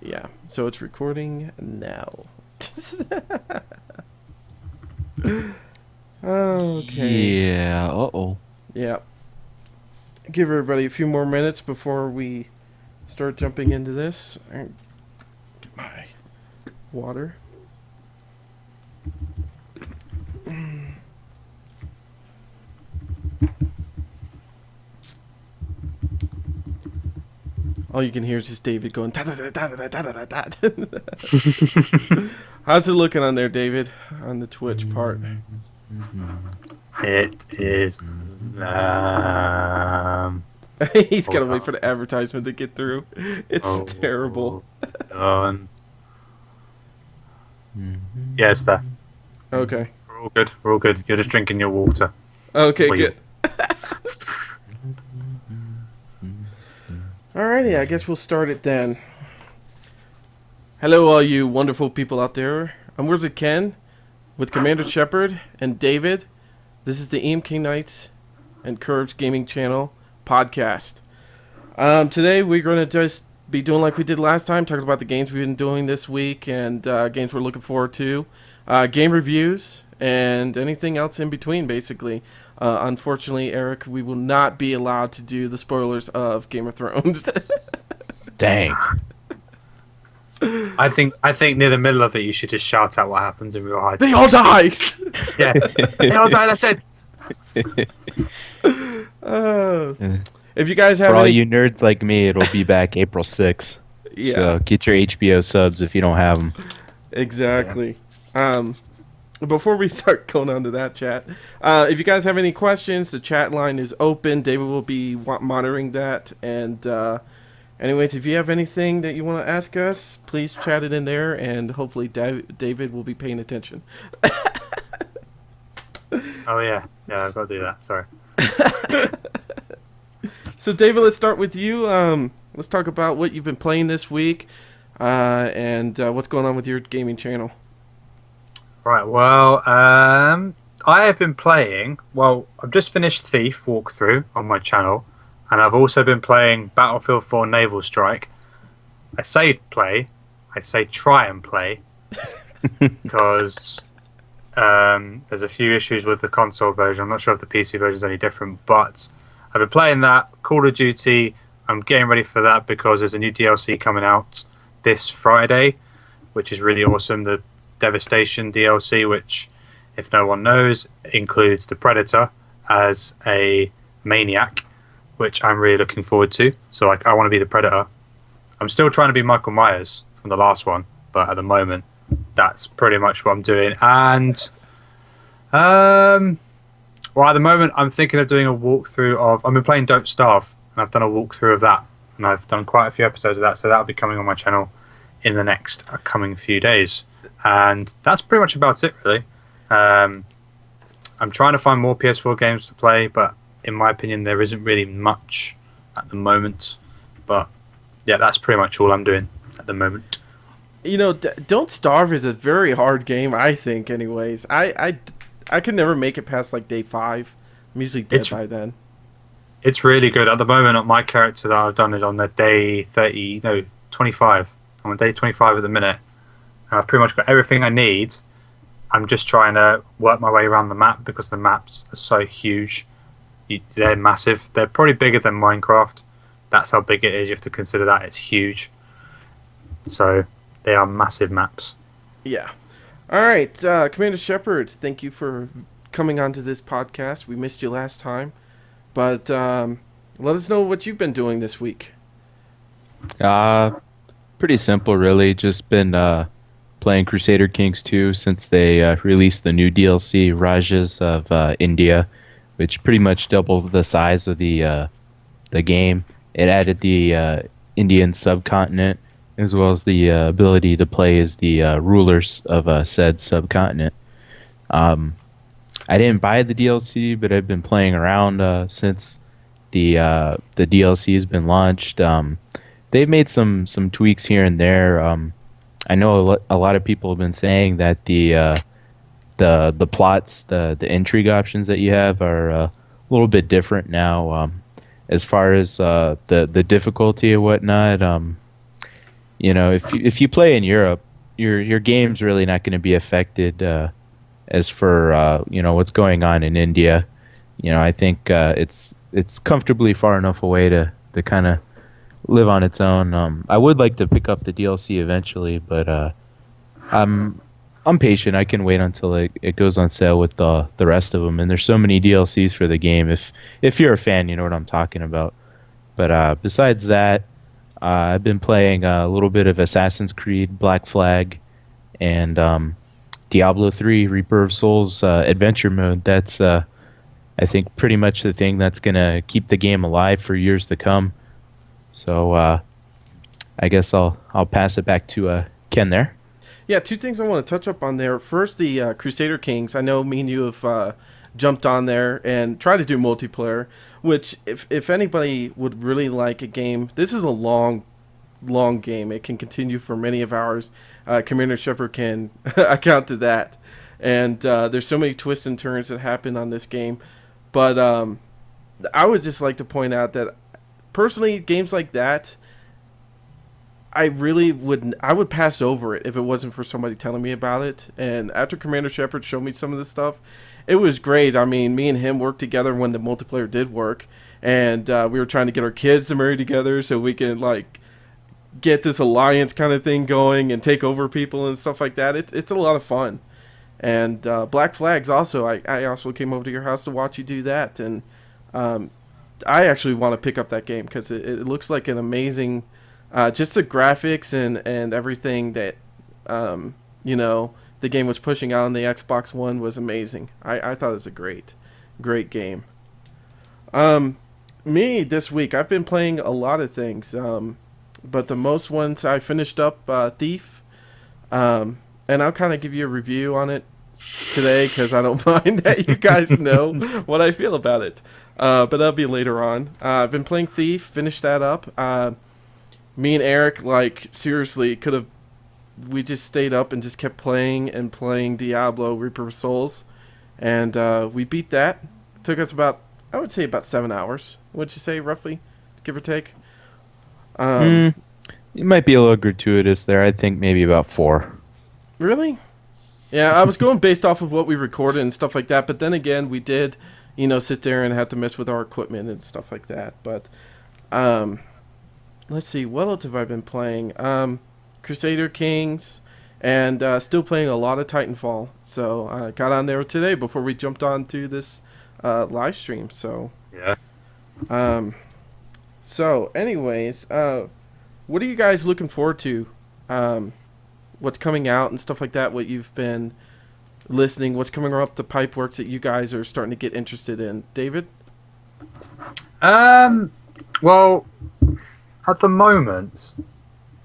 Yeah, so it's recording now. Okay. Yeah. Uh-oh. Yeah. Give everybody a few more minutes before we start jumping into this. Get my water. All you can hear is just David going. Da, da, da, da, da, da, da, da, da. How's it looking on there, David? On the Twitch part. It is. He's gotta wait for the advertisement to get through. It's terrible. Done. Yeah, it's there. Okay. We're all good. We're all good. You're just drinking your water. Okay, Well, good. Alrighty, I guess we'll start it then. Hello, all you wonderful people out there. I'm Wizard Ken with Commander Shepard and David. This is the Emknights and Kurbs Gaming Channel podcast. Today we're going to just be doing like we did last time, talking about the games we've been doing this week and games we're looking forward to, game reviews, and anything else in between, basically. Unfortunately, Eric, we will not be allowed to do the spoilers of Game of Thrones. Dang. I think near the middle of it, you should just shout out what happens in real life. They all died! Yeah, they all died. I said. If you guys have For all any... you nerds like me, it'll be back April 6th. Yeah. So get your HBO subs if you don't have them. Exactly. Before we start going on to that chat, if you guys have any questions, the chat line is open. David will be monitoring that. And anyways, if you have anything that you want to ask us, please chat it in there, and hopefully David will be paying attention. Oh yeah, I've got to do that. Sorry. So David, let's start with you. Let's talk about what you've been playing this week, and what's going on with your gaming channel. Right, well, I have been playing, I've just finished Thief walkthrough on my channel, and I've also been playing Battlefield 4 Naval Strike. I say play, I say try and play, because there's a few issues with the console version. I'm not sure if the PC version is any different, but I've been playing that. Call of Duty, I'm getting ready for that because there's a new DLC coming out this Friday, which is really awesome. The Devastation DLC, which, if no one knows, includes the Predator as a maniac, which I'm really looking forward to. So, I want to be the Predator. I'm still trying to be Michael Myers from the last one, but at the moment, that's pretty much what I'm doing. And, at the moment, I'm thinking of doing a walkthrough of. I've been playing Don't Starve, and I've done a walkthrough of that, and I've done quite a few episodes of that. So that'll be coming on my channel in the next coming few days. And that's pretty much about it, really. I'm trying to find more PS4 games to play, but in my opinion, there isn't really much at the moment. But yeah, that's pretty much all I'm doing at the moment. You know, Don't Starve is a very hard game, I think, anyways. I could never make it past, like, day 5. I'm usually dead by then. It's really good. At the moment, my character that I've done is on the day 25. I'm on day 25 at the minute. I've pretty much got everything I need. I'm just trying to work my way around the map because the maps are so huge. They're massive. They're probably bigger than Minecraft. That's how big it is. You have to consider that. It's huge. So they are massive maps. Yeah. All right, Commander Shepard, thank you for coming onto this podcast. We missed you last time. But let us know what you've been doing this week. Pretty simple, really. Just been playing Crusader Kings 2 since they released the new DLC, Rajas of India, which pretty much doubled the size of the game. It added the Indian subcontinent, as well as the ability to play as the rulers of said subcontinent. I didn't buy the DLC, but I've been playing around since the DLC has been launched. They've made some tweaks here and there. I know a lot of people have been saying that the plots, the intrigue options that you have are a little bit different now. As far as the difficulty and whatnot, if you play in Europe, your game's really not going to be affected as for what's going on in India. I think it's comfortably far enough away to kind of live on its own. I would like to pick up the DLC eventually, but I'm patient. I can wait until it goes on sale with the rest of them. And there's so many DLCs for the game. If you're a fan, you know what I'm talking about. But besides that, I've been playing a little bit of Assassin's Creed Black Flag and Diablo 3 Reaper of Souls adventure mode. That's I think pretty much the thing that's gonna keep the game alive for years to come. So I guess I'll pass it back to Ken there. Yeah, two things I want to touch up on there. First, the Crusader Kings. I know me and you have jumped on there and tried to do multiplayer, which if anybody would really like a game, this is a long game. It can continue for many of hours. Commander Shepard can account to that. And there's so many twists and turns that happen on this game. But I would just like to point out that, personally, games like that, I would pass over it if it wasn't for somebody telling me about it. And after Commander Shepard showed me some of this stuff, it was great. I mean, me and him worked together when the multiplayer did work, and we were trying to get our kids to marry together so we can get this alliance kind of thing going and take over people and stuff like that. It's a lot of fun. And Black Flags also, I also came over to your house to watch you do that, and I actually want to pick up that game because it looks like an amazing. Just the graphics and everything that, the game was pushing out on the Xbox One was amazing. I thought it was a great game. Me, this week, I've been playing a lot of things, but the most ones I finished up Thief, and I'll kind of give you a review on it today because I don't mind that you guys know what I feel about it, but that'll be later on. I've been playing Thief, finished that up. Me and Eric, seriously, we just stayed up and just kept playing and playing Diablo Reaper of Souls, and we beat that. It took us about 7 hours. What'd you say, roughly, give or take? It might be a little gratuitous there. I think maybe about 4. Really? Yeah, I was going based off of what we recorded and stuff like that, but then again, we did, sit there and have to mess with our equipment and stuff like that, but, let's see, what else have I been playing? Crusader Kings, and still playing a lot of Titanfall. So I got on there today before we jumped on to this live stream. So yeah. So anyways, what are you guys looking forward to? What's coming out and stuff like that? What you've been listening? What's coming up the pipe works that you guys are starting to get interested in? David? Well, at the moment,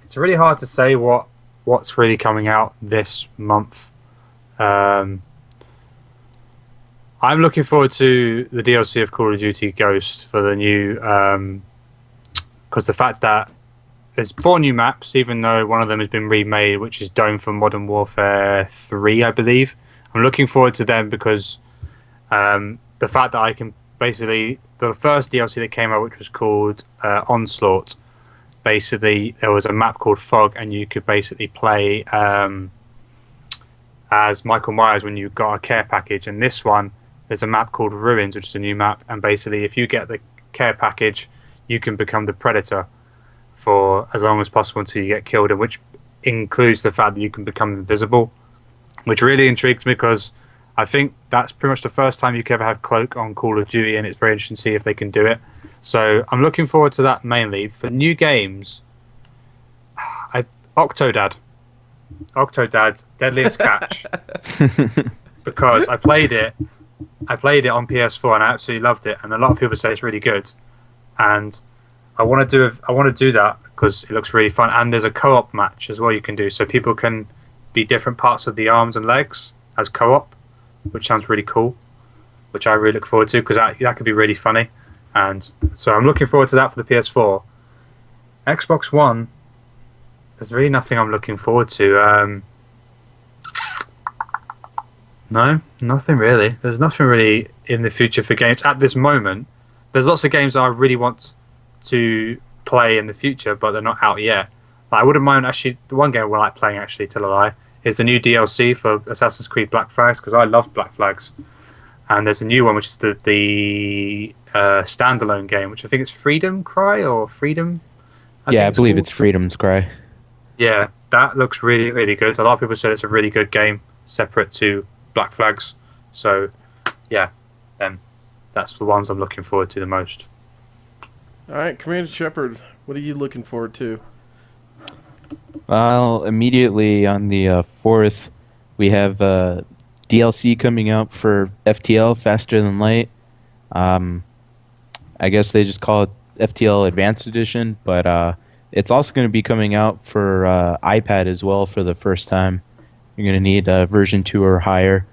it's really hard to say what's really coming out this month. I'm looking forward to the DLC of Call of Duty Ghost for the new, because the fact that there's 4 new maps, even though one of them has been remade, which is Dome for Modern Warfare 3, I believe. I'm looking forward to them because the fact that I can basically, the first DLC that came out, which was called Onslaught, basically there was a map called Fog, and you could basically play as Michael Myers when you got a care package. And this one, there's a map called Ruins, which is a new map, and basically if you get the care package, you can become the Predator for as long as possible until you get killed, and which includes the fact that you can become invisible, which really intrigues me because I think that's pretty much the first time you can ever have Cloak on Call of Duty, and it's very interesting to see if they can do it. So I'm looking forward to that mainly. For new games, Octodad's Deadliest Catch, because I played it on PS4 and I absolutely loved it, and a lot of people say it's really good, and I want to do that because it looks really fun, and there's a co-op match as well you can do, so people can be different parts of the arms and legs as co-op, which sounds really cool, which I really look forward to because that could be really funny. And so I'm looking forward to that for the PS4. Xbox One, there's really nothing I'm looking forward to. No, nothing really. There's nothing really in the future for games at this moment. There's lots of games I really want to play in the future, but they're not out yet. I wouldn't mind actually. The one game I like playing actually, till I lie, is the new DLC for Assassin's Creed Black Flags because I love Black Flags. And there's a new one which is the standalone game, which I think is Freedom Cry or Freedom. Yeah, I believe called. it's Freedom's Cry. Yeah, that looks really, really good. A lot of people said it's a really good game, separate to Black Flags. So, yeah, that's the ones I'm looking forward to the most. All right, Commander Shepard, what are you looking forward to? Well, immediately on the 4th, we have DLC coming out for FTL, Faster Than Light. I guess they just call it FTL Advanced Edition, but it's also going to be coming out for iPad as well for the first time. You're going to need version 2 or higher.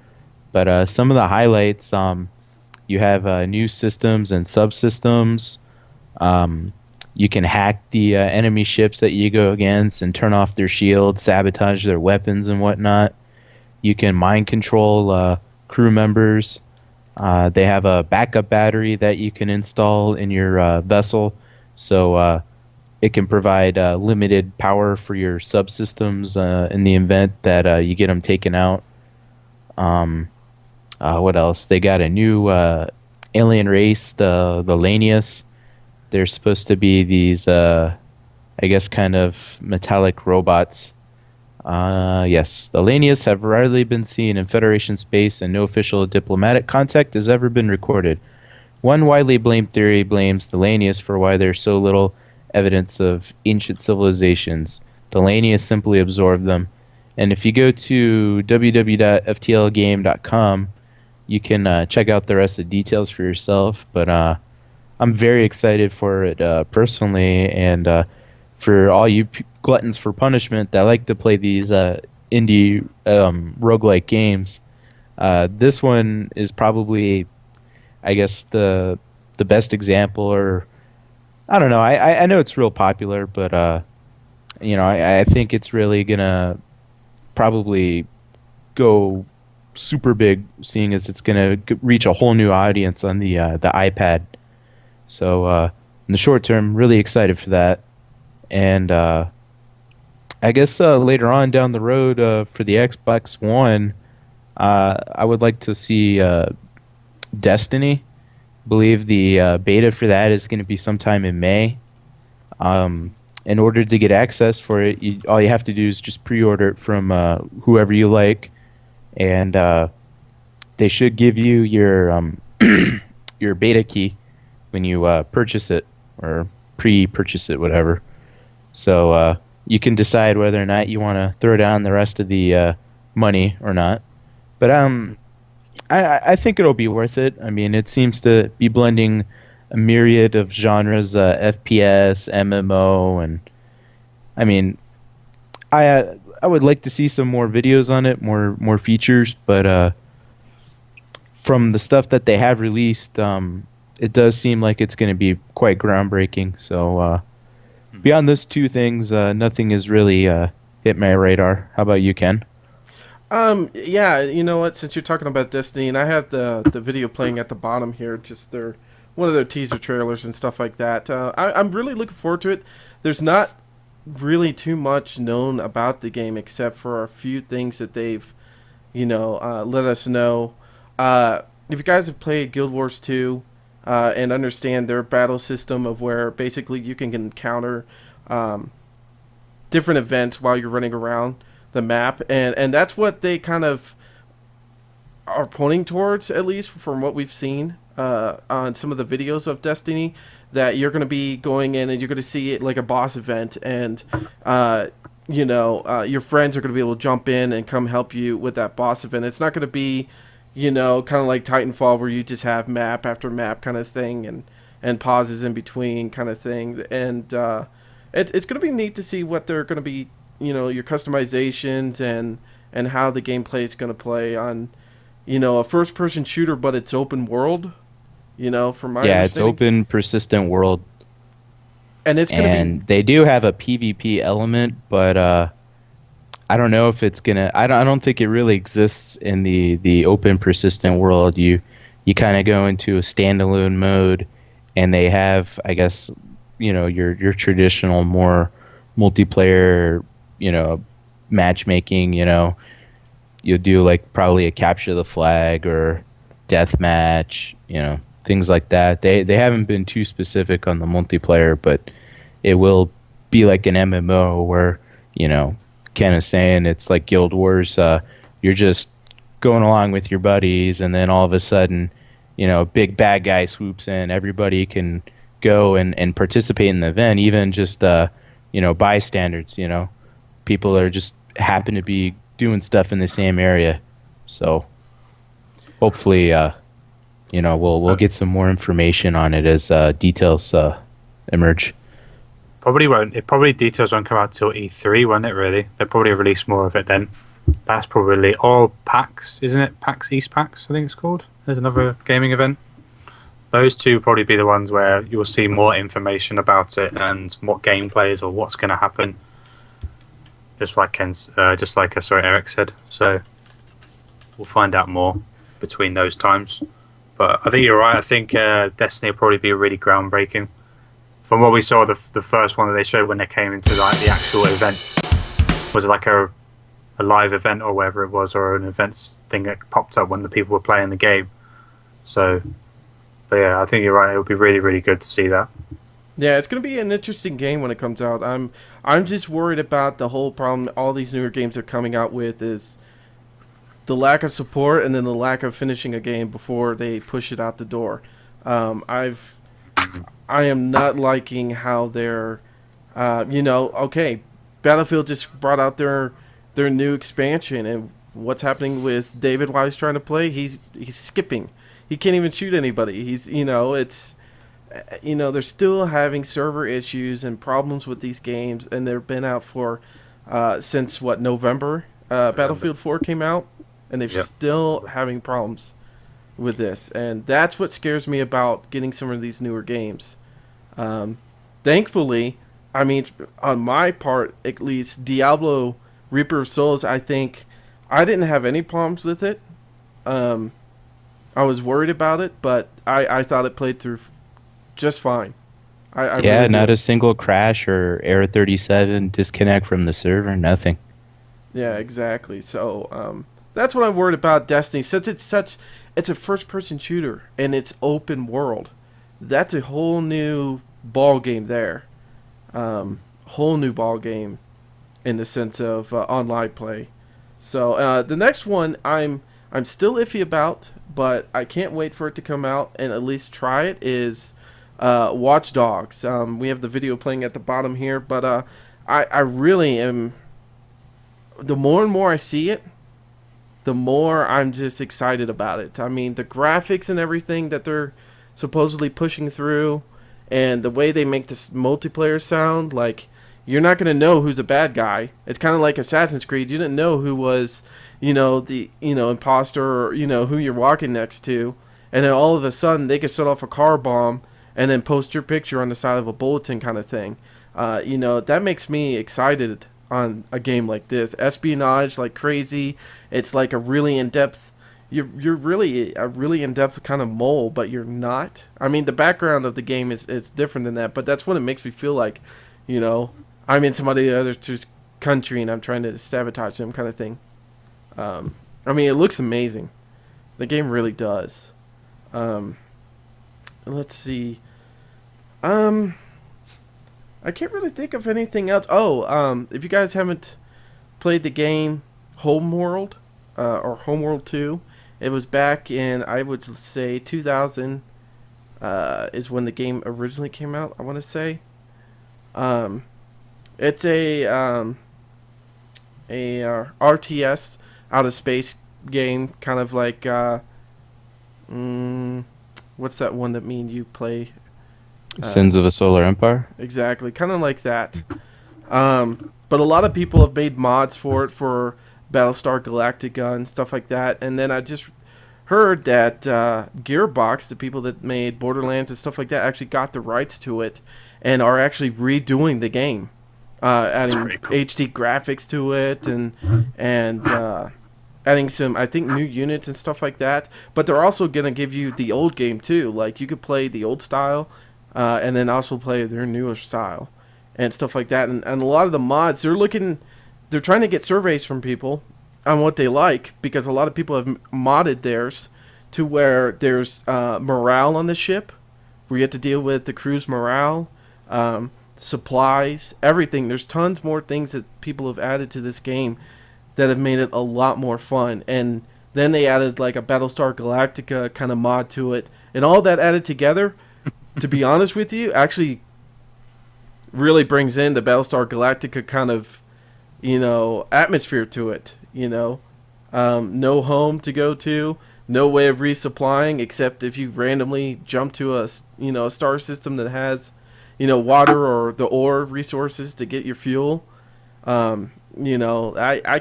But some of the highlights, you have new systems and subsystems. You can hack the enemy ships that you go against and turn off their shields, sabotage their weapons and whatnot. You can mind control crew members. They have a backup battery that you can install in your vessel, so it can provide limited power for your subsystems in the event that you get them taken out. What else? They got a new alien race, the Lanius. They're supposed to be these, I guess, kind of metallic robots. Yes, the Lanius have rarely been seen in Federation space, and no official diplomatic contact has ever been recorded. One widely blamed theory blames the Lanius for why there's so little evidence of ancient civilizations. The Lanius simply absorbed them. And if you go to www.ftlgame.com, you can check out the rest of the details for yourself. But I'm very excited for it personally, and for all you gluttons for punishment that like to play these indie roguelike games, this one is probably, I guess, the best example, or I don't know. I know it's real popular, but I think it's really gonna probably go super big, seeing as it's gonna reach a whole new audience on the iPad. So in the short term, really excited for that. And I guess later on down the road for the Xbox One, I would like to see Destiny. I believe the beta for that is going to be sometime in May. In order to get access for it, all you have to do is just pre-order it from whoever you like, and they should give you your your beta key when you purchase it, or pre-purchase it, whatever. So you can decide whether or not you want to throw down the rest of the money or not. But I think it'll be worth it. I mean, it seems to be blending a myriad of genres, FPS, MMO, and I mean, I would like to see some more videos on it, more features. But from the stuff that they have released, it does seem like it's going to be quite groundbreaking. So beyond those two things, nothing has really hit my radar. How about you, Ken? Yeah, you know what? Since you're talking about Destiny, and I have the video playing at the bottom here, just one of their teaser trailers and stuff like that. I'm really looking forward to it. There's not really too much known about the game except for a few things that they've, let us know. If you guys have played Guild Wars 2 and understand their battle system of where basically you can encounter different events while you're running around the map, and that's what they kind of are pointing towards, at least from what we've seen on some of the videos of Destiny, that you're going to be going in and you're going to see it like a boss event, and your friends are going to be able to jump in and come help you with that boss event. It's not going to be kind of like Titanfall, where you just have map after map kind of thing, and pauses in between kind of thing, and it's going to be neat to see what they're going to be, your customizations and how the gameplay is going to play on, a first-person shooter, but it's open world, from my understanding. It's open, persistent world. And it's going to be... And they do have a PvP element, but I don't know if it's going to... I don't think it really exists in the open, persistent world. You kind of go into a standalone mode, and they have, I guess, your traditional, more multiplayer, matchmaking. You'll do like probably a capture the flag or death match, things like that. They haven't been too specific on the multiplayer, but it will be like an MMO where, Ken is saying it's like Guild Wars. You're just going along with your buddies, and then all of a sudden, a big bad guy swoops in. Everybody can go and participate in the event, even just bystanders. People are just happen to be doing stuff in the same area. So hopefully, we'll get some more information on it as details emerge. Probably won't. Details won't come out till E3, won't it? Really, they'll probably release more of it then. That's probably all PAX, isn't it? PAX East PAX, I think it's called. There's another gaming event. Those two probably be the ones where you'll see more information about it and what gameplay is or what's going to happen. Just like Eric said. So we'll find out more between those times. But I think you're right. I think Destiny will probably be really groundbreaking. From what we saw, the first one that they showed when they came into like the actual event was like a live event or whatever it was, or an events thing that popped up when the people were playing the game. So, but yeah, I think you're right. It would be really, really good to see that. Yeah, it's going to be an interesting game when it comes out. I'm just worried about the whole problem all these newer games are coming out with is the lack of support and then the lack of finishing a game before they push it out the door. I am not liking how they're, okay, Battlefield just brought out their new expansion, and what's happening with David while he's trying to play? He's skipping. He can't even shoot anybody. They're still having server issues and problems with these games, and they've been out for since November. Battlefield 4 came out, and they're still having problems with this, and that's what scares me about getting some of these newer games. Thankfully, I mean, on my part at least, Diablo Reaper of Souls, I think I didn't have any problems with it. I was worried about it, but I thought it played through just fine. I really not did. a single crash or error 37 disconnect from the server, nothing. Yeah, exactly. So that's what I'm worried about Destiny. Since it's a first-person shooter and it's open world, that's a whole new ball game there. Whole new ball game in the sense of online play. So the next one I'm still iffy about, but I can't wait for it to come out and at least try it, is Watch Dogs. We have the video playing at the bottom here, but I really am... The more and more I see it, the more I'm just excited about it. I mean, the graphics and everything that they're supposedly pushing through, and the way they make this multiplayer sound, like, you're not going to know who's a bad guy. It's kind of like Assassin's Creed. You didn't know who was, the imposter, or, who you're walking next to. And then all of a sudden, they could set off a car bomb and then post your picture on the side of a bulletin kind of thing. That makes me excited on a game like this. Espionage like crazy. It's like a really in-depth... You're really a really in-depth kind of mole, but you're not. I mean, the background of the game is different than that, but that's what it makes me feel like, I'm in somebody else's country and I'm trying to sabotage them kind of thing. I mean, it looks amazing. The game really does. Let's see. I can't really think of anything else. If you guys haven't played the game Homeworld, or Homeworld 2, it was back in, I would say, 2000 is when the game originally came out, I want to say. It's a RTS outer space game, kind of like what's that one that me and you play? Sins of a Solar Empire? Exactly, kind of like that. But a lot of people have made mods for it for Battlestar Galactica and stuff like that. And then I just heard that Gearbox, the people that made Borderlands and stuff like that, actually got the rights to it and are actually redoing the game, adding cool HD graphics to it and adding some, I think, new units and stuff like that. But they're also going to give you the old game too. Like, you could play the old style and then also play their newer style. and stuff like that. And a lot of the mods, they're trying to get surveys from people on what they like, because a lot of people have modded theirs to where there's morale on the ship, where you have to deal with the crew's morale, supplies, everything. There's tons more things that people have added to this game that have made it a lot more fun. And then they added like a Battlestar Galactica kind of mod to it, and all that added together, to be honest with you, actually really brings in the Battlestar Galactica kind of, atmosphere to it. No home to go to, no way of resupplying except if you randomly jump to a star system that has, water or the ore resources to get your fuel. I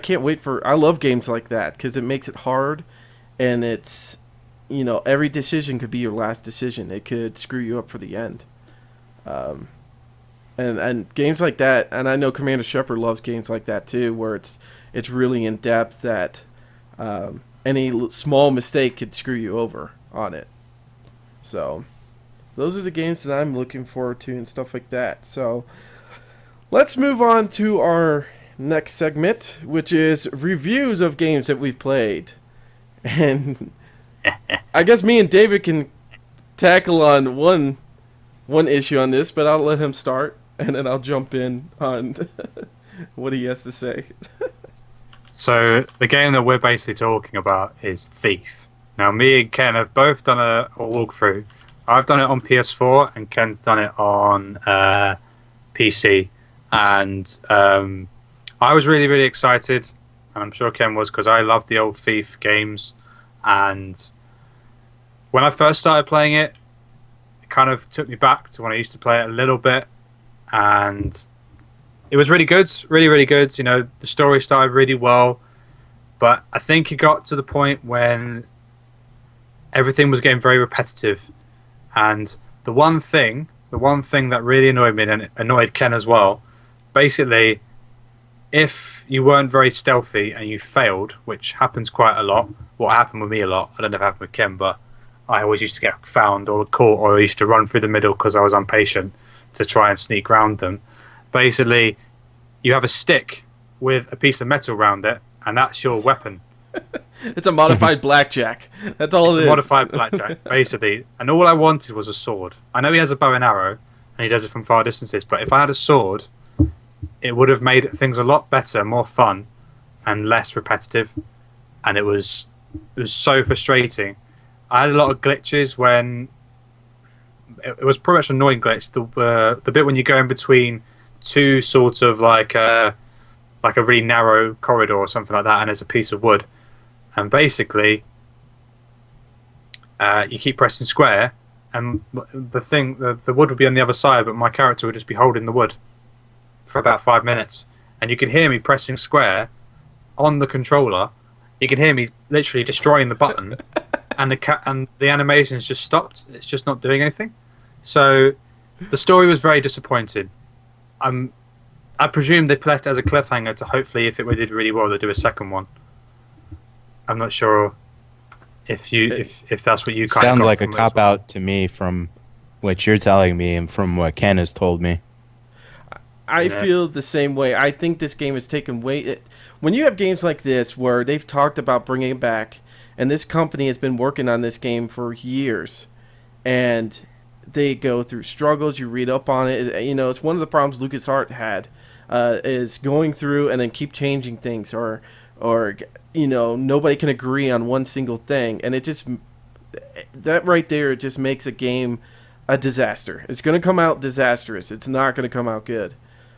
can't wait I love games like that because it makes it hard, and it's, every decision could be your last decision. It could screw you up for the end. And games like that, and I know Commander Shepard loves games like that too, where it's really in depth, that any small mistake could screw you over on it. So those are the games that I'm looking forward to and stuff like that. So let's move on to our next segment, which is reviews of games that we've played. And I guess me and David can tackle on one issue on this, but I'll let him start, and then I'll jump in on what he has to say. So the game that we're basically talking about is Thief. Now, me and Ken have both done a walkthrough. I've done it on PS4, and Ken's done it on PC. And I was really, really excited, and I'm sure Ken was, because I love the old Thief games. And when I first started playing it, it kind of took me back to when I used to play it a little bit. And it was really good, really, really good. The story started really well. But I think it got to the point when everything was getting very repetitive. And the one thing that really annoyed me, and it annoyed Ken as well, basically, if you weren't very stealthy and you failed, which happens quite a lot, what happened with me a lot, I don't know if it happened with Ken, but I always used to get found or caught, or I used to run through the middle because I was impatient to try and sneak around them. Basically, you have a stick with a piece of metal around it, and that's your weapon. It's a modified blackjack. That's all it is. It's a modified blackjack, basically. And all I wanted was a sword. I know he has a bow and arrow, and he does it from far distances, but if I had a sword, it would have made things a lot better, more fun, and less repetitive. And it was so frustrating. I had a lot of glitches when it was pretty much an annoying glitch. The bit when you go in between two sort of like a really narrow corridor or something like that, and there's a piece of wood, and basically you keep pressing square, and the wood would be on the other side, but my character would just be holding the wood for about 5 minutes, and you could hear me pressing square on the controller. You can hear me literally destroying the button, and the animation's just stopped. It's just not doing anything. So the story was very disappointing. I presume they left it as a cliffhanger to hopefully, if it did really well, they'll do a second one. I'm not sure if that's what you kind of sounds got like a from it as cop well. out to me from what you're telling me and from what Ken has told me. I feel the same way. I think this game has taken way... When you have games like this where they've talked about bringing it back, and this company has been working on this game for years, and they go through struggles, you read up on it. It's one of the problems LucasArts had, is going through and then keep changing things, or nobody can agree on one single thing. And that right there just makes a game a disaster. It's going to come out disastrous. It's not going to come out good.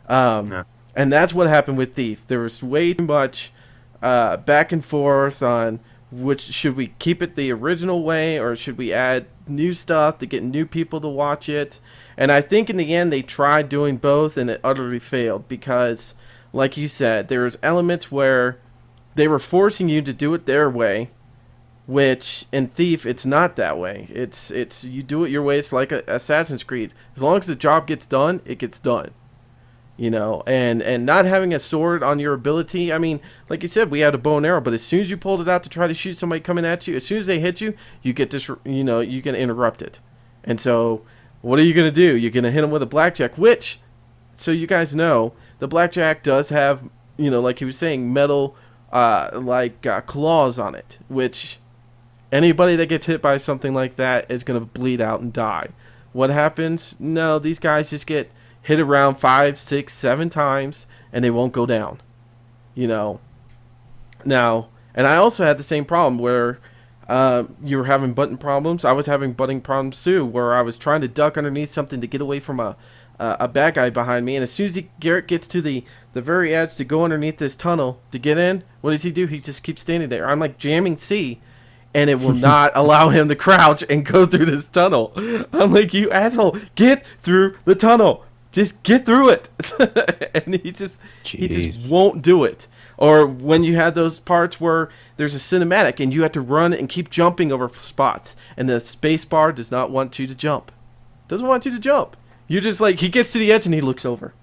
No. And that's what happened with Thief. There was way too much back and forth on which should we keep it the original way, or should we add new stuff to get new people to watch it. And I think in the end they tried doing both, and it utterly failed because, like you said, there was elements where they were forcing you to do it their way, which in Thief it's not that way. It's you do it your way. It's like Assassin's Creed. As long as the job gets done, it gets done. And not having a sword on your ability. I mean, like you said, we had a bow and arrow, but as soon as you pulled it out to try to shoot somebody coming at you, as soon as they hit you, you get this, you can interrupt it. And so what are you going to do? You're going to hit them with a blackjack, which so you guys know, the blackjack does have, like he was saying, metal, claws on it, which anybody that gets hit by something like that is going to bleed out and die. What happens? No, these guys just get hit around 5, 6, 7 times, and they won't go down. Now, and I also had the same problem where you were having button problems. I was having button problems too, where I was trying to duck underneath something to get away from a bad guy behind me. And as soon as Garrett gets to the very edge to go underneath this tunnel to get in, what does he do? He just keeps standing there. I'm like jamming C, and it will not allow him to crouch and go through this tunnel. I'm like, you asshole, get through the tunnel. Just get through it. And he just won't do it. Or when you have those parts where there's a cinematic and you have to run and keep jumping over spots, and the space bar does not want you to jump. Doesn't want you to jump. You're just like, he gets to the edge and he looks over.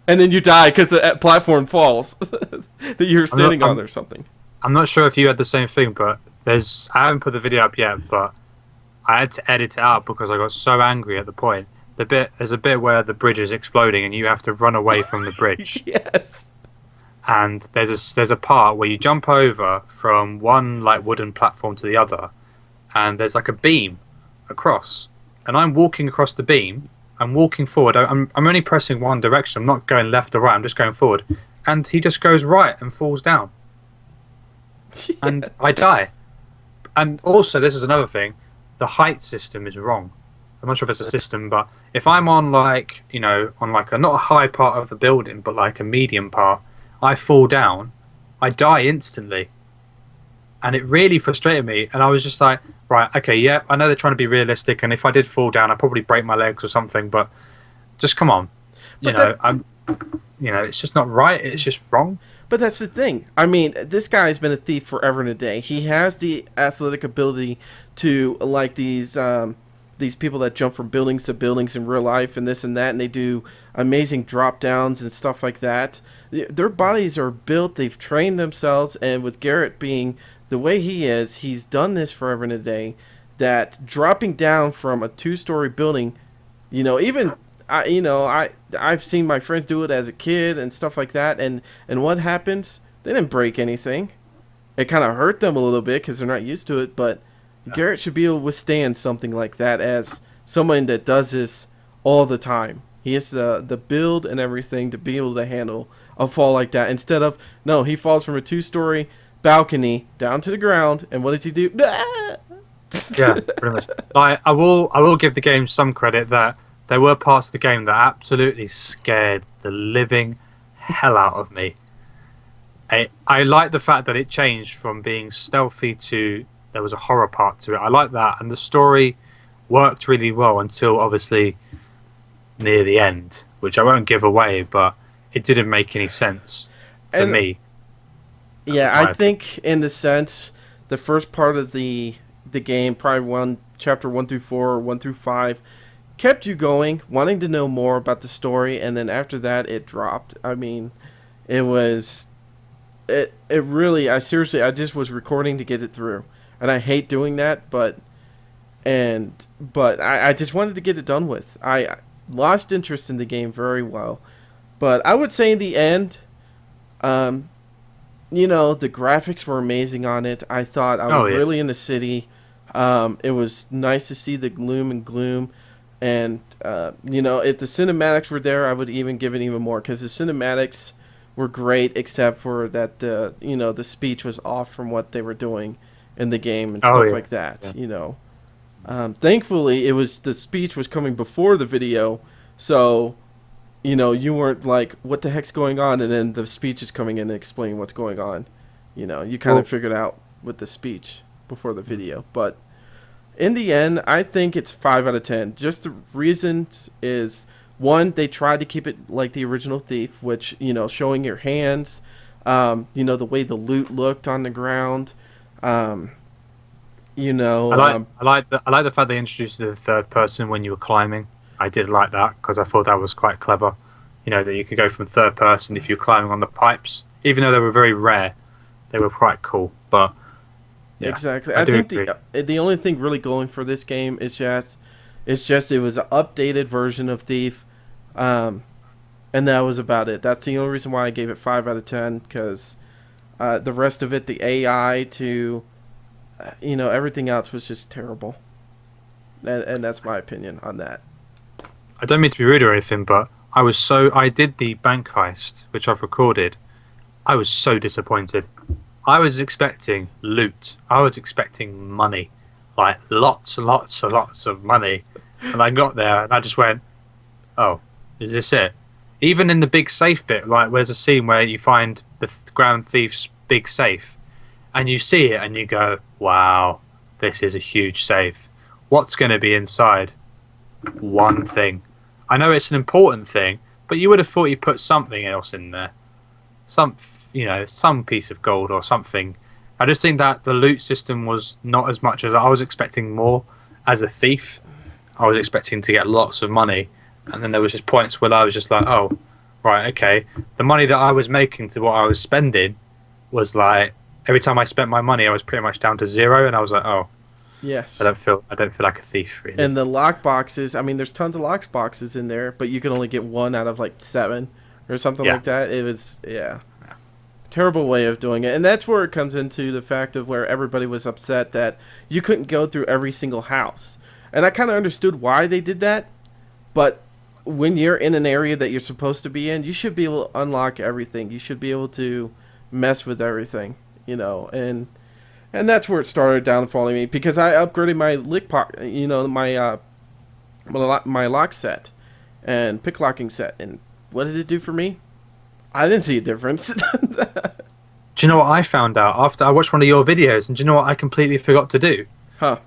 And then you die because the platform falls that you're standing on or something. I'm not sure if you had the same thing, but I haven't put the video up yet, but I had to edit it out because I got so angry at the point. There's a bit where the bridge is exploding and you have to run away from the bridge. Yes. And there's a part where you jump over from one like wooden platform to the other, and there's like a beam across, and I'm walking across the beam. I'm walking forward. I'm only pressing one direction. I'm not going left or right. I'm just going forward, and he just goes right and falls down, and I die. And also, this is another thing: the height system is wrong. I'm not sure if it's a system, but if I'm on not a high part of the building, but like a medium part, I fall down, I die instantly. And it really frustrated me. And I was just like, right, okay, yeah, I know they're trying to be realistic. And if I did fall down, I'd probably break my legs or something. But just come on. It's just not right. It's just wrong. But that's the thing. I mean, this guy's been a thief forever and a day. He has the athletic ability to, like these people that jump from buildings to buildings in real life and this and that, and they do amazing drop downs and stuff like that. Their bodies are built, they've trained themselves, and with Garrett being the way he is, he's done this forever and a day, that dropping down from a 2-story building, I've seen my friends do it as a kid and stuff like that, and what happens? They didn't break anything. It kind of hurt them a little bit because they're not used to it, but Garrett should be able to withstand something like that as someone that does this all the time. He has the build and everything to be able to handle a fall like that. Instead of, no, he falls from a 2-story balcony down to the ground, and what does he do? Yeah, pretty much. I will give the game some credit that there were parts of the game that absolutely scared the living hell out of me. I like the fact that it changed from being stealthy to there was a horror part to it. I like that, and the story worked really well until obviously near the end, which I won't give away, but it didn't make any sense to me. Yeah, I think in the sense, the first part of the game, probably chapter 1 through 4 or 1 through 5, kept you going, wanting to know more about the story, and then after that, it dropped. I mean, it really, I just was recording to get it through. And I hate doing that, but I just wanted to get it done with. I lost interest in the game very well. But I would say in the end, the graphics were amazing on it. I thought I was really in the city. It was nice to see the gloom and gloom. And, if the cinematics were there, I would even give it even more. Because the cinematics were great, except for that, the speech was off from what they were doing in the game and stuff like that, thankfully, the speech was coming before the video, so, you weren't like, what the heck's going on, and then the speech is coming in and explaining what's going on. You kind of figured out with the speech before the video. But in the end, I think it's 5 out of 10. Just the reasons is, one, they tried to keep it like the original Thief, which, showing your hands, the way the loot looked on the ground. I like the fact they introduced the third person when you were climbing. I did like that because I thought that was quite clever. That you could go from third person if you're climbing on the pipes, even though they were very rare. They were quite cool, but yeah, exactly. I think the only thing really going for this game is just it was an updated version of Thief. and that was about it. That's the only reason why I gave it 5 out of 10, because the rest of it, the AI to, everything else was just terrible. And that's my opinion on that. I don't mean to be rude or anything, but I did the bank heist, which I've recorded. I was so disappointed. I was expecting loot. I was expecting money. Like lots and lots and lots of money. And I got there and I just went, oh, is this it? Even in the big safe bit, like there's a scene where you find the Grand Thief's big safe and you see it and you go, wow, this is a huge safe. What's going to be inside? One thing. I know it's an important thing, but you would have thought you put something else in there. Some piece of gold or something. I just think that the loot system was not as much as I was expecting. More as a thief, I was expecting to get lots of money, and then there was just points where I was just like, oh, right, okay. The money that I was making to what I was spending was like, every time I spent my money, I was pretty much down to 0, and I was like, oh, yes. I don't feel like a thief really. And the lock boxes, I mean, there's tons of lock boxes in there, but you can only get 1 out of like 7 or something like that. It was terrible way of doing it. And that's where it comes into the fact of where everybody was upset that you couldn't go through every single house. And I kind of understood why they did that, but when you're in an area that you're supposed to be in, you should be able to unlock everything. You should be able to mess with everything, and that's where it started downfalling me, because I upgraded my my lock set and pick locking set, and what did it do for me? I didn't see a difference. Do you know what I found out after I watched one of your videos? And do you know what I completely forgot to do? Huh.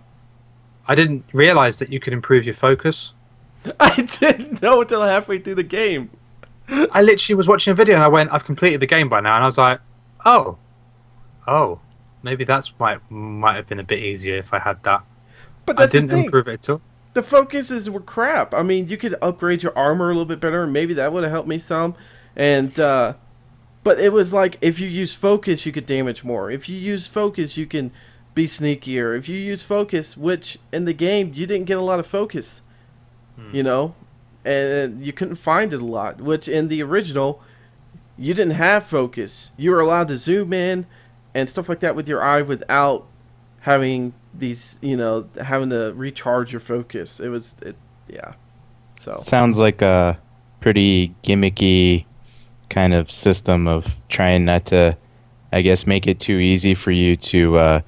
I didn't realize that you could improve your focus. I didn't know until halfway through the game. I literally was watching a video and I went, I've completed the game by now. And I was like, oh, maybe that's might have been a bit easier if I had that. But that's I didn't the thing. improve it at all. The focuses were crap. I mean, you could upgrade your armor a little bit better, and maybe that would have helped me some. And but it was like, if you use focus, you could damage more. If you use focus, you can be sneakier. If you use focus, which in the game you didn't get a lot of focus, and you couldn't find it a lot. Which in the original, you didn't have focus. You were allowed to zoom in and stuff like that with your eye without having these, having to recharge your focus. So Sounds like a pretty gimmicky kind of system of trying not to, I guess, make it too easy for you to,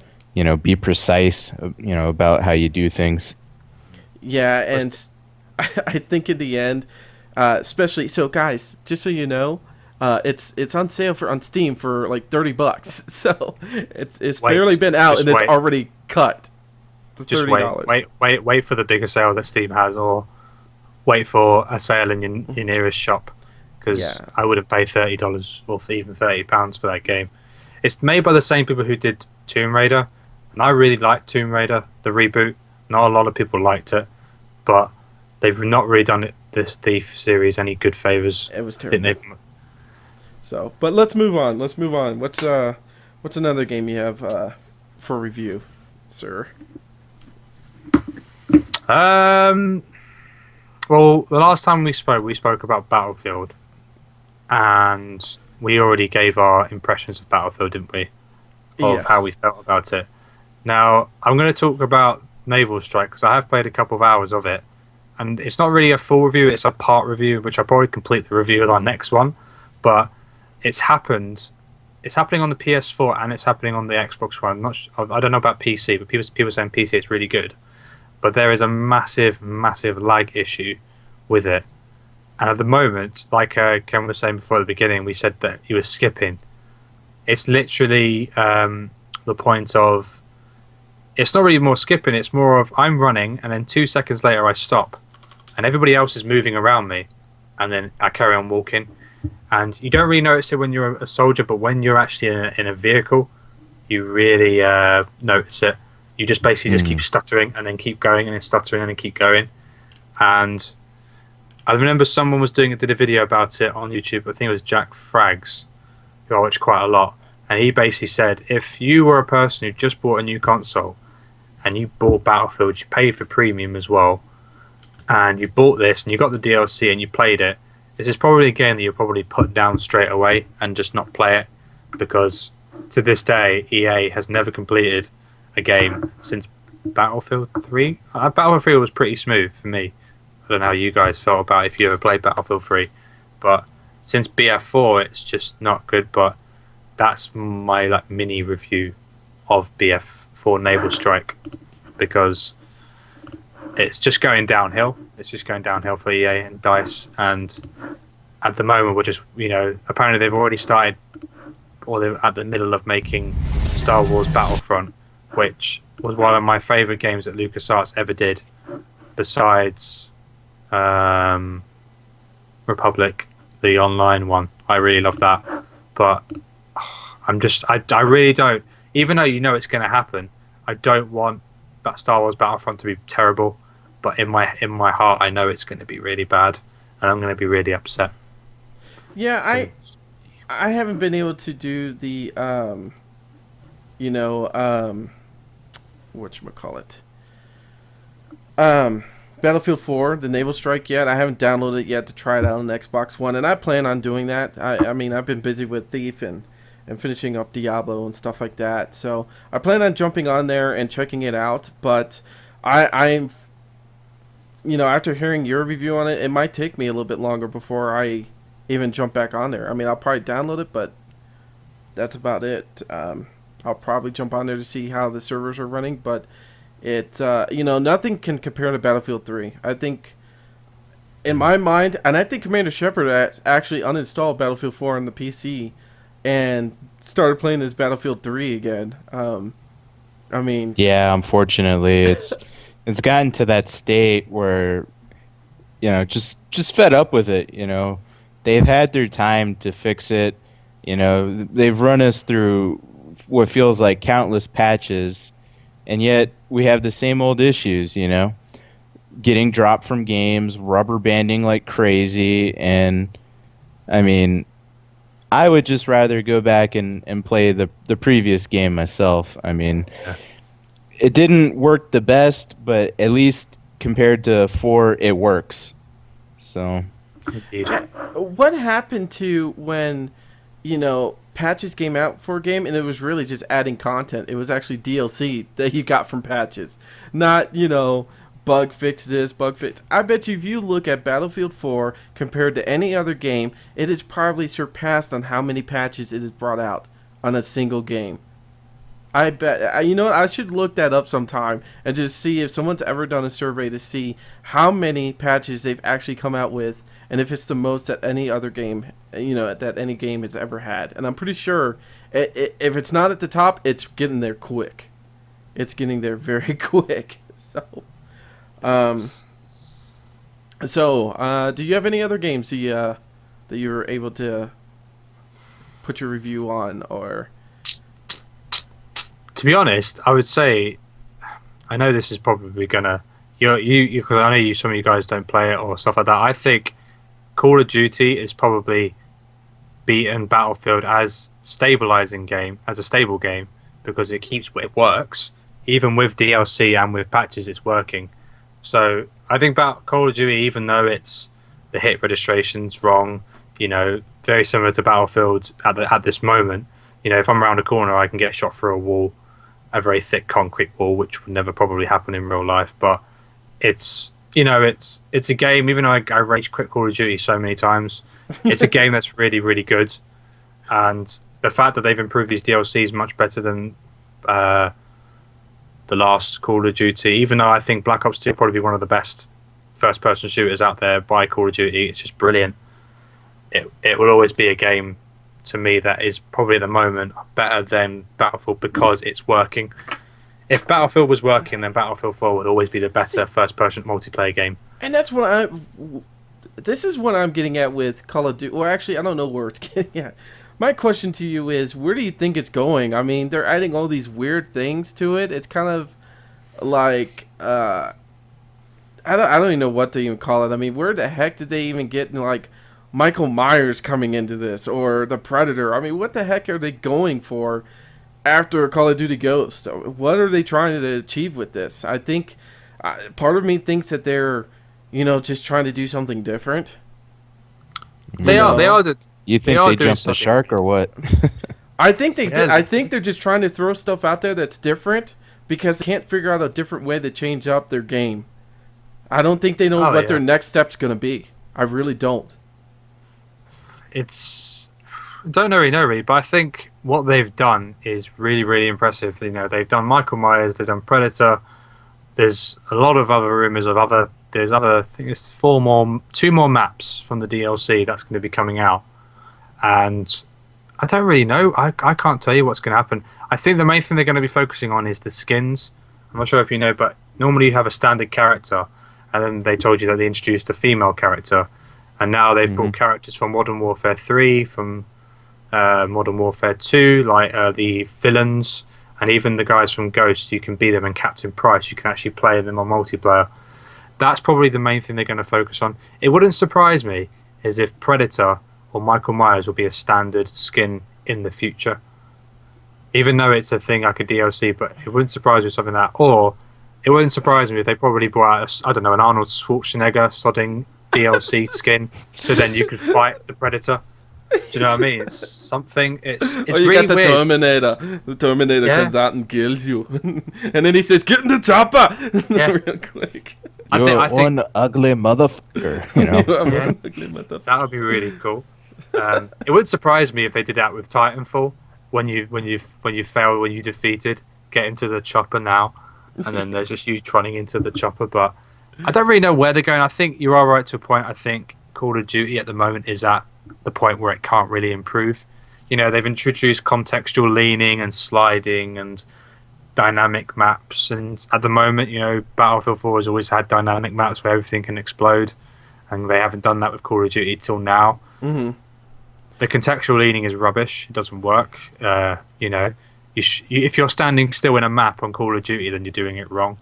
be precise, about how you do things. Yeah, and I think in the end, especially, so guys, just so you know, it's on sale on Steam for like $30. So it's barely been out and it's already cut to $30. Wait for the bigger sale that Steam has, or wait for a sale in your nearest shop, because I would have paid $30 or even £30 for that game. It's made by the same people who did Tomb Raider, and I really liked Tomb Raider, the reboot. Not a lot of people liked it, but they've not really done this Thief series any good favors. It was terrible. So, but let's move on. What's another game you have for review, sir? Well, the last time we spoke about Battlefield, and we already gave our impressions of Battlefield, didn't we? Of how we felt about it. Now, I'm going to talk about Naval Strike, because I have played a couple of hours of it, and it's not really a full review, it's a part review, which I'll probably complete the review of our next one, but it's happening on the PS4 and it's happening on the Xbox One. I don't know about PC, but people saying PC it's really good. But there is a massive lag issue with it. And at the moment, like Ken was saying before at the beginning, we said that he was skipping. It's literally the point of, it's not really more skipping, it's more of I'm running and then 2 seconds later I stop. And everybody else is moving around me. And then I carry on walking. And you don't really notice it when you're a soldier, but when you're actually in a vehicle, you really notice it. You just basically just keep stuttering and then keep going and then stuttering and then keep going. And I remember someone did a video about it on YouTube. I think it was Jack Frags, who I watch quite a lot. And he basically said, if you were a person who just bought a new console and you bought Battlefield, you paid for premium as well, and you bought this and you got the DLC and you played it, this is probably a game that you'll probably put down straight away and just not play it, because to this day EA has never completed a game since Battlefield 3. Battlefield was pretty smooth for me. I don't know how you guys felt about it if you ever played Battlefield 3, but since BF4 it's just not good. But that's my like mini review of BF4 Naval Strike, because it's just going downhill. It's just going downhill for EA and DICE, and at the moment we're just, apparently they've already started, or they're at the middle of making Star Wars Battlefront, which was one of my favourite games that LucasArts ever did, besides Republic, the online one. I really love that, but I really don't, even though it's going to happen, I don't want that Star Wars Battlefront to be terrible, but in my heart I know it's going to be really bad, and I'm going to be really upset. Yeah, I haven't been able to do the whatchamacallit, Battlefield 4, the Naval Strike yet. I haven't downloaded it yet to try it out on Xbox One, and I plan on doing that. I mean, I've been busy with Thief and finishing up Diablo and stuff like that, so I plan on jumping on there and checking it out. But I'm after hearing your review on it, it might take me a little bit longer before I even jump back on there. I mean, I'll probably download it, but that's about it. I'll probably jump on there to see how the servers are running, but nothing can compare to Battlefield 3. I think, in my mind, and I think Commander Shepard actually uninstalled Battlefield 4 on the PC and started playing this Battlefield 3 again. I mean, yeah, unfortunately, it's gotten to that state where, just fed up with it. They've had their time to fix it. They've run us through what feels like countless patches, and yet we have the same old issues. Getting dropped from games, rubber banding like crazy, and I mean, I would just rather go back and play the previous game myself. I mean, It didn't work the best, but at least compared to 4, it works. So, what happened to when, patches came out for a game and it was really just adding content? It was actually DLC that you got from patches, not, bug fix this, bug fix. I bet you if you look at Battlefield 4 compared to any other game, it has probably surpassed on how many patches it has brought out on a single game. I bet, what, I should look that up sometime and just see if someone's ever done a survey to see how many patches they've actually come out with, and if it's the most that any other game, that any game has ever had. And I'm pretty sure if it's not at the top, it's getting there quick. It's getting there very quick. So, do you have any other games that you were able to put your review on, or? To be honest, I would say, I know this is probably gonna, because I know some of you guys don't play it or stuff like that. I think Call of Duty is probably beaten Battlefield as a stable game, because it works even with DLC and with patches. It's working. So I think about Call of Duty, even though the hit registration's wrong, very similar to Battlefield at this moment. If I'm around a corner, I can get shot through a wall, a very thick concrete wall, which would never probably happen in real life. But it's a game. Even though I rage quit Call of Duty so many times, it's a game that's really, really good. And the fact that they've improved these DLCs much better than the last Call of Duty, even though I think Black Ops 2 will probably be one of the best first-person shooters out there by Call of Duty, it's just brilliant. It will always be a game to me that is probably at the moment better than Battlefield, because it's working. If Battlefield was working, then Battlefield 4 would always be the better first-person multiplayer game. And that's this is what I'm getting at with Call of Duty. Well, actually, I don't know where it's getting at. My question to you is, where do you think it's going? I mean, they're adding all these weird things to it. It's kind of like, I don't even know what to even call it. I mean, where the heck did they even get, Michael Myers coming into this, or the Predator? I mean, what the heck are they going for after Call of Duty Ghosts? What are they trying to achieve with this? I think part of me thinks that they're, just trying to do something different. They are. They are. You think are they doing jumped the something. shark or what? I think they did. Yeah. I think they're just trying to throw stuff out there that's different because they can't figure out a different way to change up their game. I don't think they know what their next step's going to be. I really don't. I don't really know, but I think what they've done is really, really impressive. You know, they've done Michael Myers, they've done Predator. There's a lot of other rumors of other. There's other. I think it's two more maps from the DLC that's going to be coming out, and I don't really know. I can't tell you what's going to happen. I think the main thing they're going to be focusing on is the skins. I'm not sure if you know, but normally you have a standard character, and then they told you that they introduced a female character, and now they've brought characters from Modern Warfare 3, from Modern Warfare 2, like the villains, and even the guys from Ghost. You can be them, and Captain Price. You can actually play them on multiplayer. That's probably the main thing they're going to focus on. It wouldn't surprise me is if Predator or Michael Myers will be a standard skin in the future. Even though it's a thing like a DLC, but it wouldn't surprise me if something like that. Or it wouldn't surprise me if they probably brought out, an Arnold Schwarzenegger sodding DLC skin, so then you could fight the Predator. Do you know what I mean? It's something. It's you really got the weird. Terminator. The Terminator comes out and kills you, and then he says, "Get in the chopper!" Yeah. Real quick. You're I think one ugly motherfucker. You know. that would be really cool. It wouldn't surprise me if they did that with Titanfall. When you fail, when you defeated, get into the chopper now, and then there's just you running into the chopper. But I don't really know where they're going. I think you are right to a point. I think Call of Duty at the moment is at the point where it can't really improve. You know, they've introduced contextual leaning and sliding and dynamic maps, and at the moment, you know, Battlefield 4 has always had dynamic maps where everything can explode, and they haven't done that with Call of Duty till now. Mm-hmm. The contextual leaning is rubbish. It doesn't work. You know, if you're standing still in a map on Call of Duty, then you're doing it wrong.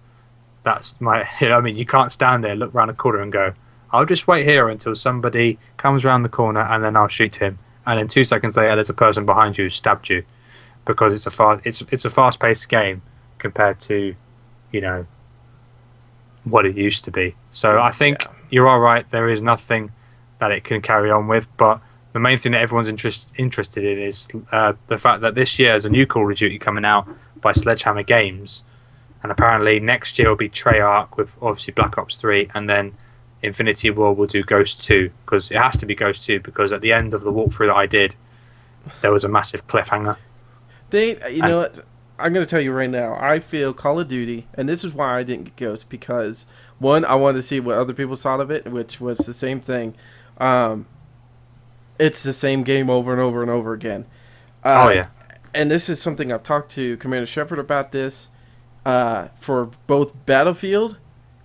That's my. You know, I mean, you can't stand there, look around a corner, and go, "I'll just wait here until somebody comes around the corner, and then I'll shoot him." And then 2 seconds later, there's a person behind you who stabbed you, because it's a fast-paced game compared to, you know, what it used to be. So I think you're all right. There is nothing that it can carry on with, but the main thing that everyone's interested in is the fact that this year there's a new Call of Duty coming out by Sledgehammer Games, and apparently next year will be Treyarch with obviously Black Ops 3, and then Infinity Ward will do Ghost 2, because it has to be Ghost 2, because at the end of the walkthrough that I did, there was a massive cliffhanger. You know what? I'm going to tell you right now. I feel Call of Duty, and this is why I didn't get Ghost, because one, I wanted to see what other people thought of it, which was the same thing. It's the same game over and over and over again. And this is something I've talked to Commander Shepard about this for both Battlefield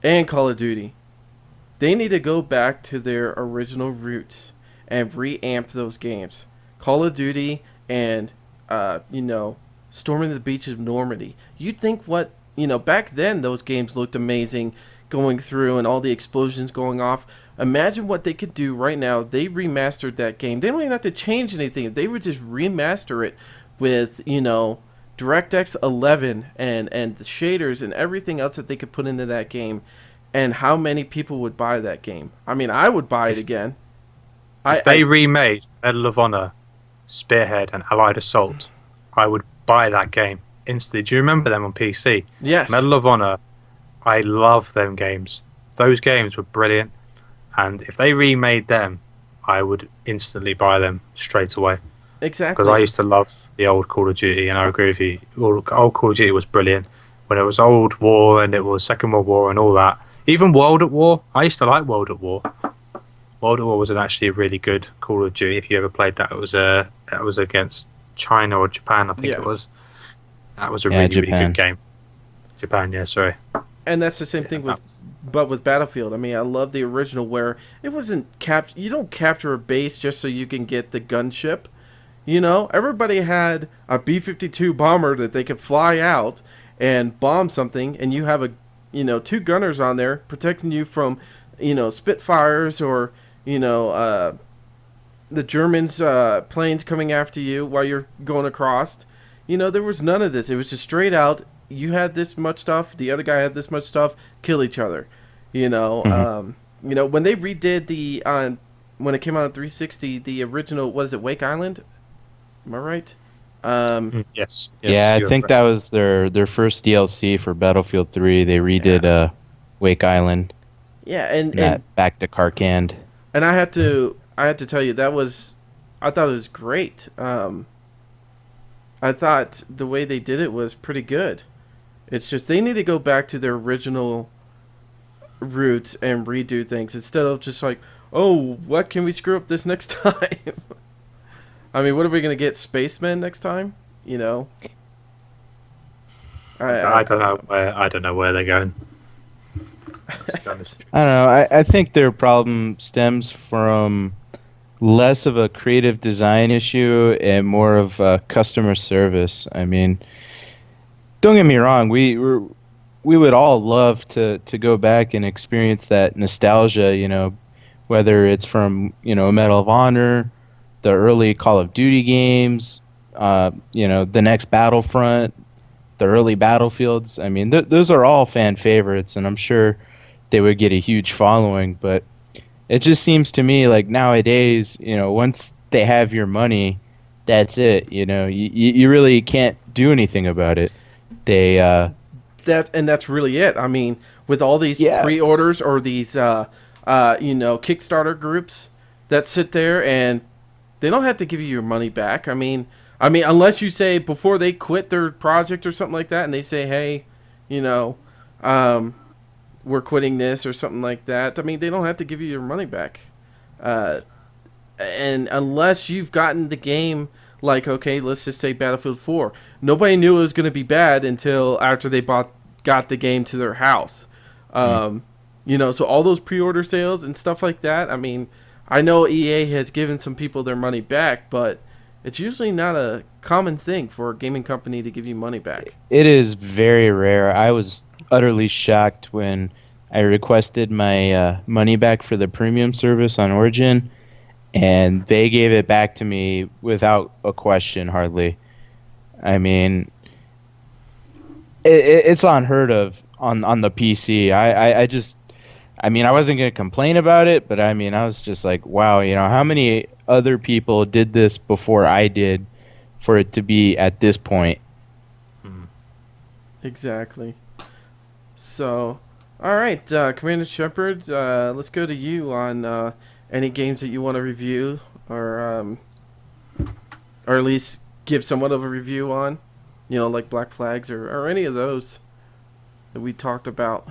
and Call of Duty. They need to go back to their original roots and reamp those games. Call of Duty and, Storming the Beaches of Normandy. You'd think back then those games looked amazing going through and all the explosions going off. Imagine what they could do right now. They remastered that game. They don't even have to change anything. If they would just remaster it with, DirectX 11 and the shaders and everything else that they could put into that game, and how many people would buy that game. I mean, I would buy it again. If they remade Medal of Honor, Spearhead, and Allied Assault, I would buy that game instantly. Do you remember them on PC? Yes. Medal of Honor, I love them games. Those games were brilliant, and if they remade them, I would instantly buy them straight away. Exactly. Because I used to love the old Call of Duty, and I agree with you. Old Call of Duty was brilliant. When it was old war and it was Second World War and all that. Even World at War. I used to like World at War. World at War was actually a really good Call of Duty. If you ever played that, it was against China or Japan, I think it was. That was a really good game. Japan, yeah, sorry. And that's the same thing with Battlefield. I mean, I love the original where it wasn't you don't capture a base just so you can get the gunship. Everybody had a B-52 bomber that they could fly out and bomb something, and you have two gunners on there protecting you from, Spitfires or, the Germans' planes coming after you while you're going across. There was none of this. It was just straight out. You had this much stuff. The other guy had this much stuff. Kill each other. When they redid the when it came out on 360, the original, what is it, Wake Island? Am I right? Um, Yes. Yeah, Yes. I You're think that correct. was their first DLC for Battlefield 3. They redid yeah, Wake Island yeah, and and that back to Karkand. I had to tell you that was, I thought it was great. I thought the way they did it was pretty good. It's just they need to go back to their original roots and redo things instead of just like, oh, what can we screw up this next time? I mean, what are we gonna get, spacemen next time? You know, I don't know where they're going. To be honest. I don't know. I think their problem stems from less of a creative design issue and more of customer service. I mean, don't get me wrong. We would all love to go back and experience that nostalgia. Whether it's from Medal of Honor, the early Call of Duty games, the next Battlefront, the early Battlefields. I mean, those are all fan favorites, and I'm sure they would get a huge following. But it just seems to me like nowadays, once they have your money, that's it. You really can't do anything about it. They, that's really it. I mean, with all these yeah, pre-orders or these Kickstarter groups that sit there and they don't have to give you your money back. I mean, unless you say before they quit their project or something like that, and they say, hey, you know, um, we're quitting this or something like that. I mean, they don't have to give you your money back. Uh, and unless you've gotten the game, like, okay, let's just say Battlefield 4, nobody knew it was going to be bad until after they got the game to their house. mm, um, so all those pre-order sales and stuff like that, I mean, I know EA has given some people their money back, but it's usually not a common thing for a gaming company to give you money back. it is very rare. I was utterly shocked when I requested my money back for the premium service on Origin, and they gave it back to me without a question, hardly. I mean, it's unheard of on the PC. I just, I mean, I wasn't going to complain about it, but I mean, I was just like, wow, how many other people did this before I did for it to be at this point? Exactly. So, all right, Commander Shepard, let's go to you on any games that you want to review, or at least give somewhat of a review on, like Black Flags or any of those that we talked about.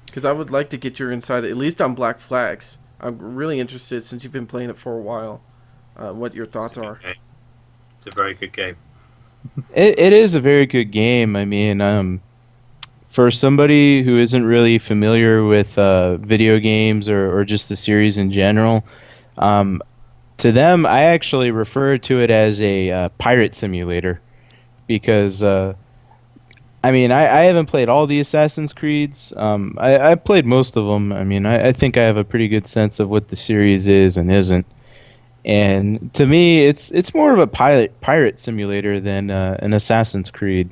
Because I would like to get your insight, at least on Black Flags. I'm really interested, since you've been playing it for a while, what your thoughts are. Okay. It's a very good game. It is a very good game. I mean, for somebody who isn't really familiar with video games or just the series in general, um, to them, I actually refer to it as a pirate simulator because, I mean, I haven't played all the Assassin's Creeds. I've played most of them. I mean, I think I have a pretty good sense of what the series is and isn't. And to me, it's more of a pirate simulator than an Assassin's Creed.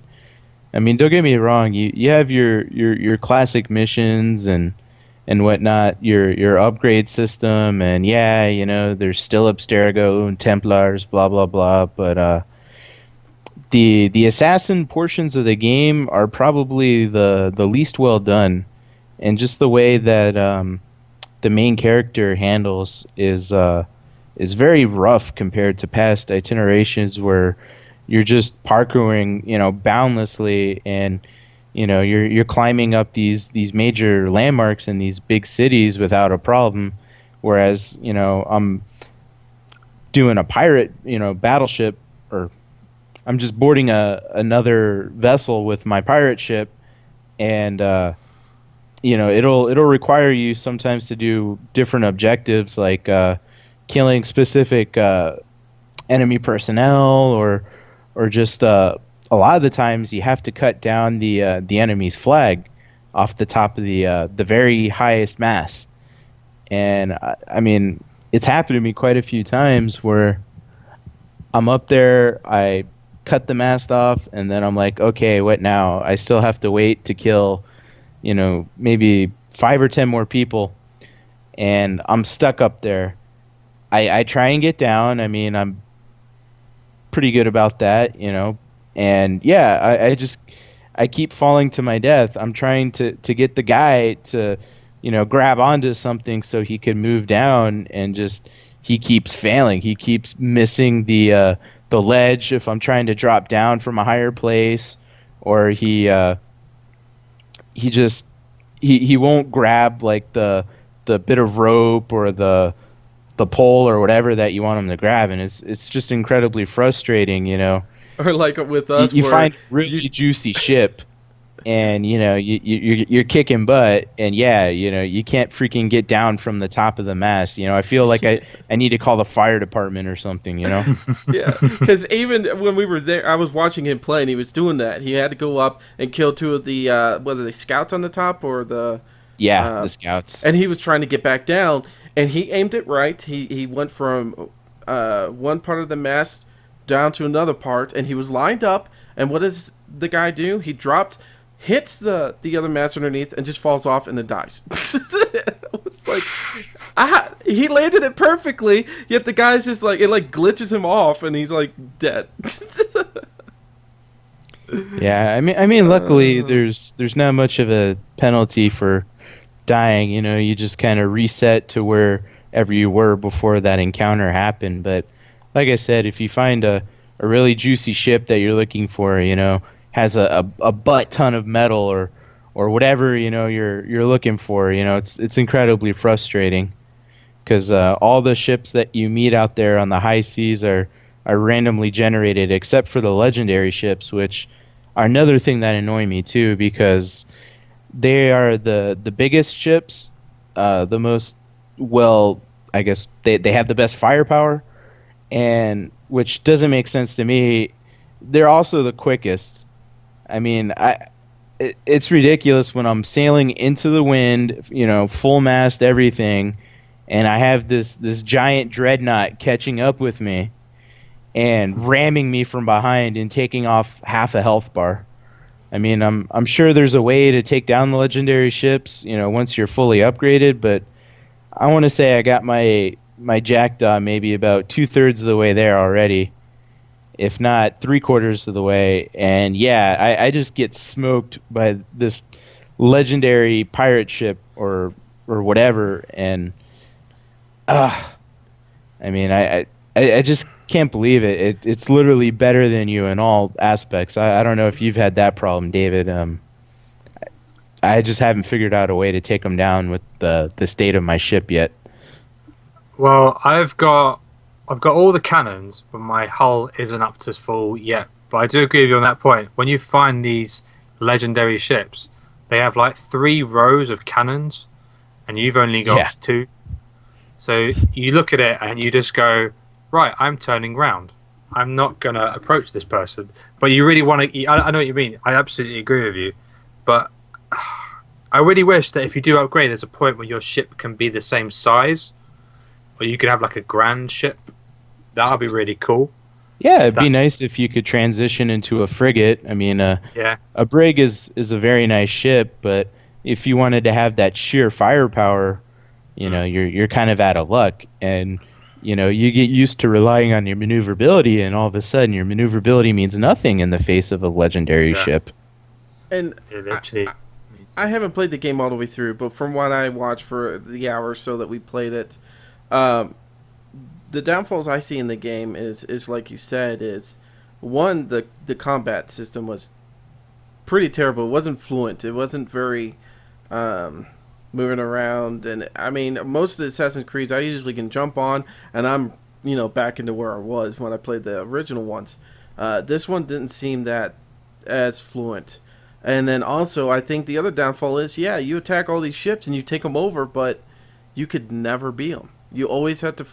I mean, don't get me wrong. You have your classic missions and whatnot, your upgrade system, and yeah, there's still Abstergo and Templars, blah blah blah. But the assassin portions of the game are probably the least well done, and just the way that the main character handles is very rough compared to past itinerations where you're just parkouring, boundlessly, and you're climbing up these major landmarks in these big cities without a problem. Whereas, I'm doing a pirate, battleship, or I'm just boarding another vessel with my pirate ship, and it'll require you sometimes to do different objectives, like killing specific enemy personnel, or just a lot of the times you have to cut down the enemy's flag off the top of the very highest mast. And I mean, it's happened to me quite a few times where I'm up there, I cut the mast off, and then I'm like, okay, what now? I still have to wait to kill, maybe 5 or 10 more people, and I'm stuck up there. I try and get down. I mean, I'm pretty good about that, and yeah, I keep falling to my death. I'm trying to get the guy to, grab onto something so he can move down, and just he keeps failing. He keeps missing the ledge if I'm trying to drop down from a higher place, or he just he won't grab like the bit of rope or the pole or whatever that you want him to grab, and it's just incredibly frustrating. Or like with You, us, you where find a really you juicy ship, and you're kicking butt, and yeah, you can't freaking get down from the top of the mast. I feel like I need to call the fire department or something. yeah, because even when we were there, I was watching him play, and he was doing that. He had to go up and kill two of the whether they scouts on the top or the Yeah, the scouts. and he was trying to get back down, and he aimed it right. He went from one part of the mast down to another part, and he was lined up. And what does the guy do? He drops, hits the other mast underneath, and just falls off and then dies. It was like he landed it perfectly, yet the guy's just like, it like glitches him off, and he's like dead. Yeah, I mean, luckily there's not much of a penalty for dying. You just kind of reset to wherever you were before that encounter happened. But like I said, if you find a really juicy ship that you're looking for, has a butt ton of metal or whatever, you're looking for, it's incredibly frustrating, because all the ships that you meet out there on the high seas are randomly generated, except for the legendary ships, which are another thing that annoy me too, because they are the biggest ships, the most, well, I guess they have the best firepower, and which doesn't make sense to me. They're also the quickest. I mean, it's ridiculous when I'm sailing into the wind, full mast, everything, and I have this giant dreadnought catching up with me and ramming me from behind and taking off half a health bar. I mean, I'm sure there's a way to take down the legendary ships, once you're fully upgraded, but I want to say I got my jackdaw maybe about 2/3 of the way there already, if not 3/4 of the way. And yeah, I just get smoked by this legendary pirate ship or whatever. And I mean, I just can't believe it. It's literally better than you in all aspects. I don't know if you've had that problem, David. I just haven't figured out a way to take them down with the state of my ship yet. Well, I've got all the cannons, but my hull isn't up to full yet. But I do agree with you on that point. When you find these legendary ships, they have like 3 rows of cannons, and you've only got 2. So you look at it and you just go, right, I'm turning round. I'm not going to approach this person. But you really want to... I know what you mean. I absolutely agree with you. But I really wish that if you do upgrade, there's a point where your ship can be the same size. Or you could have like a grand ship. That would be really cool. Yeah, it'd be nice if you could transition into a frigate. I mean, a brig is a very nice ship, but if you wanted to have that sheer firepower, you're kind of out of luck. And you get used to relying on your maneuverability, and all of a sudden your maneuverability means nothing in the face of a legendary ship. And I haven't played the game all the way through, but from what I watched for the hour or so that we played it, the downfalls I see in the game is like you said, is one, the combat system was pretty terrible. It wasn't fluent. It wasn't very moving around. And I mean, most of the Assassin's Creeds I usually can jump on and I'm back into where I was when I played the original ones. This one didn't seem that as fluent. And then also, I think the other downfall is, you attack all these ships and you take them over, but you could never beat them. You always have to,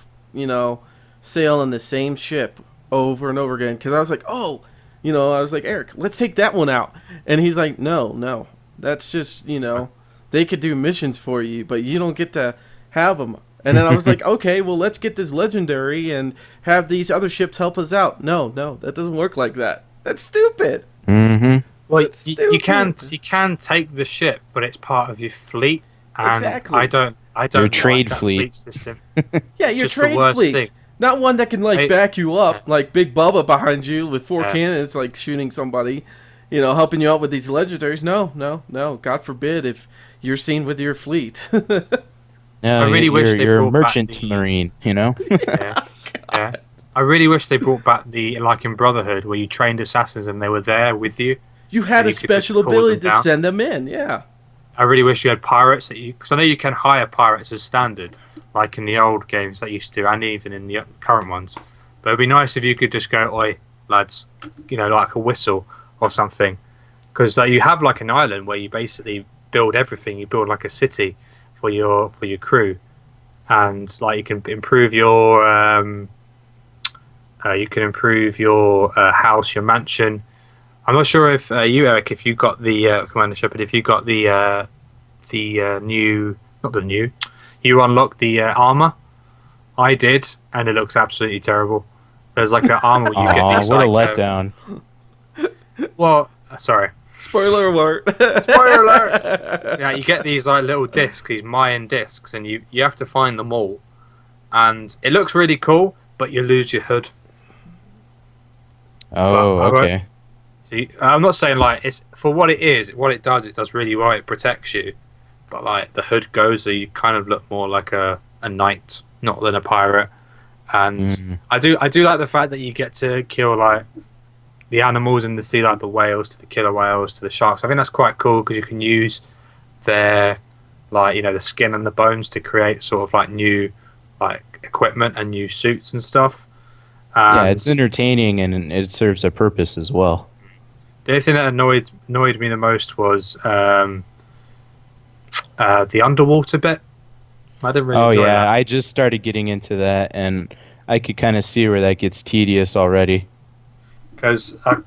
sail in the same ship over and over again. Because I was like, I was like, Eric, let's take that one out. And he's like, no, that's just, they could do missions for you, but you don't get to have them. And then I was like, okay, well, let's get this legendary and have these other ships help us out. No, that doesn't work like that. That's stupid. Mm-hmm. Well, you can take the ship, but it's part of your fleet. and Exactly. I Your don't like trade that fleet. fleet system. Yeah, It's your just the trade worst fleet. thing. Not one that can like I- back you yeah, up, like Big Bubba behind you with four yeah. cannons, like shooting somebody, helping you out with these legendaries. No, no, no. God forbid if you're seen with your fleet. I No, really wish they you're a brought back merchant the marine, you know? yeah, yeah. I really wish they brought back the like in Brotherhood where you trained assassins and they were there with you You had and a you could just special call them ability to down. send them in. Yeah. I really wish you had pirates because I know you can hire pirates as standard, like in the old games that used to, and even in the current ones. But it'd be nice if you could just go, "Oi, lads," like a whistle or something, because you have like an island where you basically build everything. You build like a city for your crew, and like you can improve your house, your mansion. I'm not sure if you, Eric, if you got the Commander Shepard, if you got the new, not the new, you unlocked the armor. I did, and it looks absolutely terrible. There's like an armor where you get Aw, these what a like, letdown. sorry, Spoiler alert. spoiler alert. Yeah, you get these like little discs, these Mayan discs, and you have to find them all. And it looks really cool, but you lose your hood. Oh, I won't- okay. I'm not saying like it's for what it is, what it does really well. It protects you, but like the hood goes, so you kind of look more like a knight, not than a pirate. And Mm. I do like the fact that you get to kill like the animals in the sea, like the whales to the killer whales to the sharks. I think that's quite cool because you can use their the skin and the bones to create sort of like new like equipment and new suits and stuff. Yeah, And it's entertaining and it serves a purpose as well. the only thing that annoyed me the most was the underwater bit. I didn't really Oh enjoy yeah, that I just started getting into that, and I could kind of see where that gets tedious already. because I'm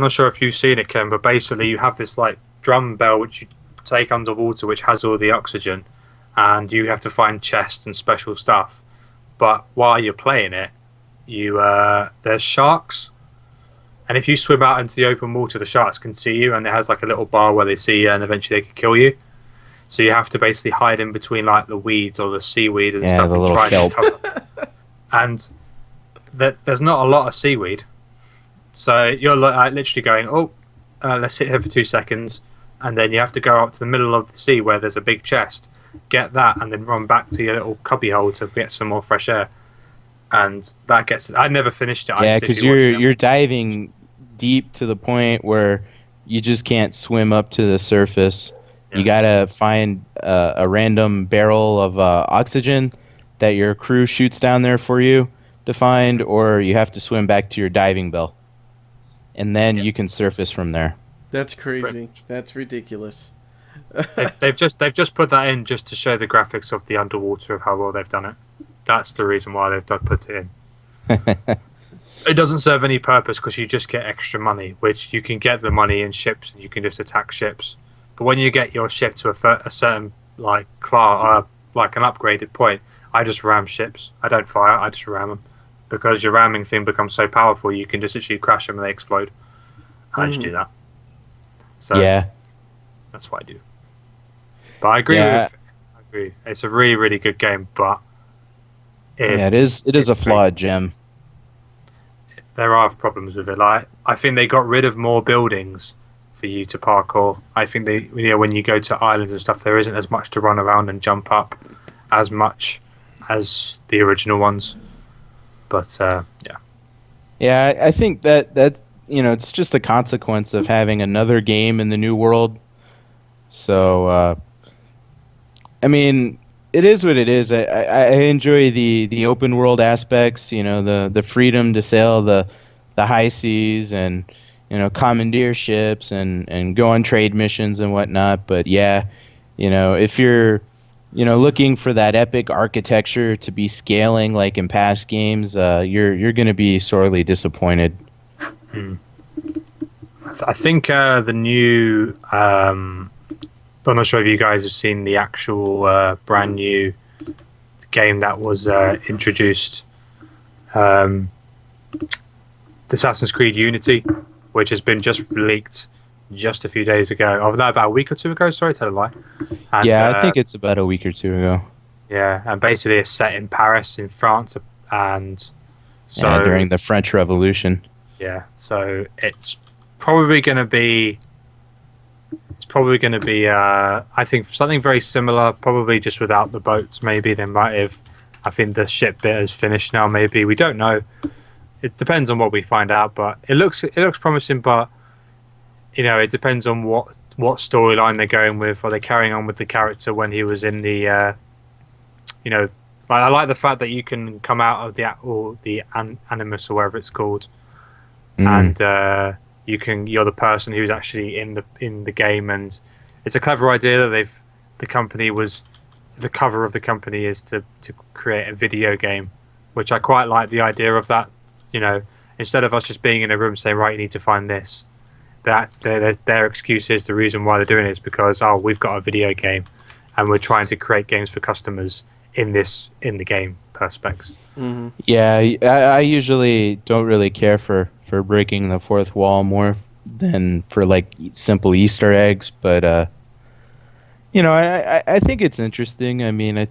not sure if you've seen it, Ken, but basically you have this like drum bell which you take underwater, which has all the oxygen, and you have to find chests and special stuff. But while you're playing it, there's sharks, and if you swim out into the open water, the sharks can see you, and it has like a little bar where they see you, and eventually they can kill you. So you have to basically hide in between like the weeds or the seaweed and Yeah, stuff, the and little try kelp. to cover. And there's not a lot of seaweed, so you're literally going, let's sit here for 2 seconds, and then you have to go up to the middle of the sea where there's a big chest, get that, and then run back to your little cubby hole to get some more fresh air. And that gets. I never finished it. I Yeah, just because literally watched it. you're diving deep to the point where you just can't swim up to the surface. Yeah. You gotta find a random barrel of oxygen that your crew shoots down there for you to find, or you have to swim back to your diving bell, and then you can surface from there. That's crazy. That's ridiculous. They've just put that in just to show the graphics of the underwater of how well they've done it. That's the reason why they've put it in. It doesn't serve any purpose because you just get extra money, which you can get the money in ships and you can just attack ships. But when you get your ship to a certain like like an upgraded point, I just ram ships. I don't fire. I just ram them because your ramming thing becomes so powerful. You can just literally crash them and they explode. I just do that. So Yeah, that's what I do. But I agree Yeah. with. I agree. It's a really really good game, but it is a it's flawed gem. there are problems with it. Like I think they got rid of more buildings for you to parkour. I think they, when you go to islands and stuff, there isn't as much to run around and jump up as much as the original ones. But yeah, Yeah, I think that it's just a consequence of having another game in the new world. So, I mean, it is what it is. I enjoy the open world aspects. The freedom to sail the high seas and commandeer ships and go on trade missions and whatnot. But yeah, if you're looking for that epic architecture to be scaling like in past games, you're going to be sorely disappointed. I think the new. I'm not sure if you guys have seen the actual brand new game that was introduced. Assassin's Creed Unity, which has been just leaked just a few days ago. Oh, no, about a week or two ago. Sorry, tell a lie. And Yeah, I think it's about a week or two ago. yeah, and basically it's set in Paris, in France, and Yeah, so during the French Revolution. yeah, so probably going to be it's probably going to be I think something very similar, probably just without the boats. Maybe they might have. I think the ship bit is finished now. Maybe we don't know. It depends on what we find out, but it looks promising. But it depends on what storyline they're going with. Are they carrying on with the character when he was in the I like the fact that you can come out of the animus or whatever it's called, and you're the person who's actually in the game, and it's a clever idea that the cover of the company is to create a video game, which I quite like the idea of that. Instead of us just being in a room saying, right, you need to find this, that their excuse is the reason why they're doing it is because we've got a video game and we're trying to create games for customers in the game perspects. Mm-hmm. Yeah, I usually don't really care for breaking the fourth wall more than for like simple Easter eggs, but I think it's interesting. I mean,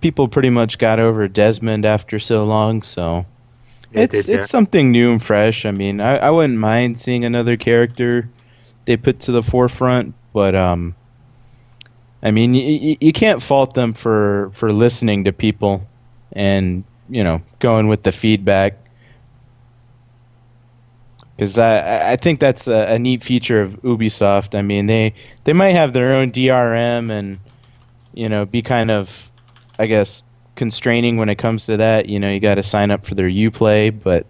people pretty much got over Desmond after so long, so it's something new and fresh. I mean, I wouldn't mind seeing another character they put to the forefront, but I mean, you can't fault them for listening to people and going with the feedback, because I think that's a neat feature of Ubisoft. I mean, they might have their own DRM and be kind of, I guess, constraining when it comes to that. You got to sign up for their Uplay, but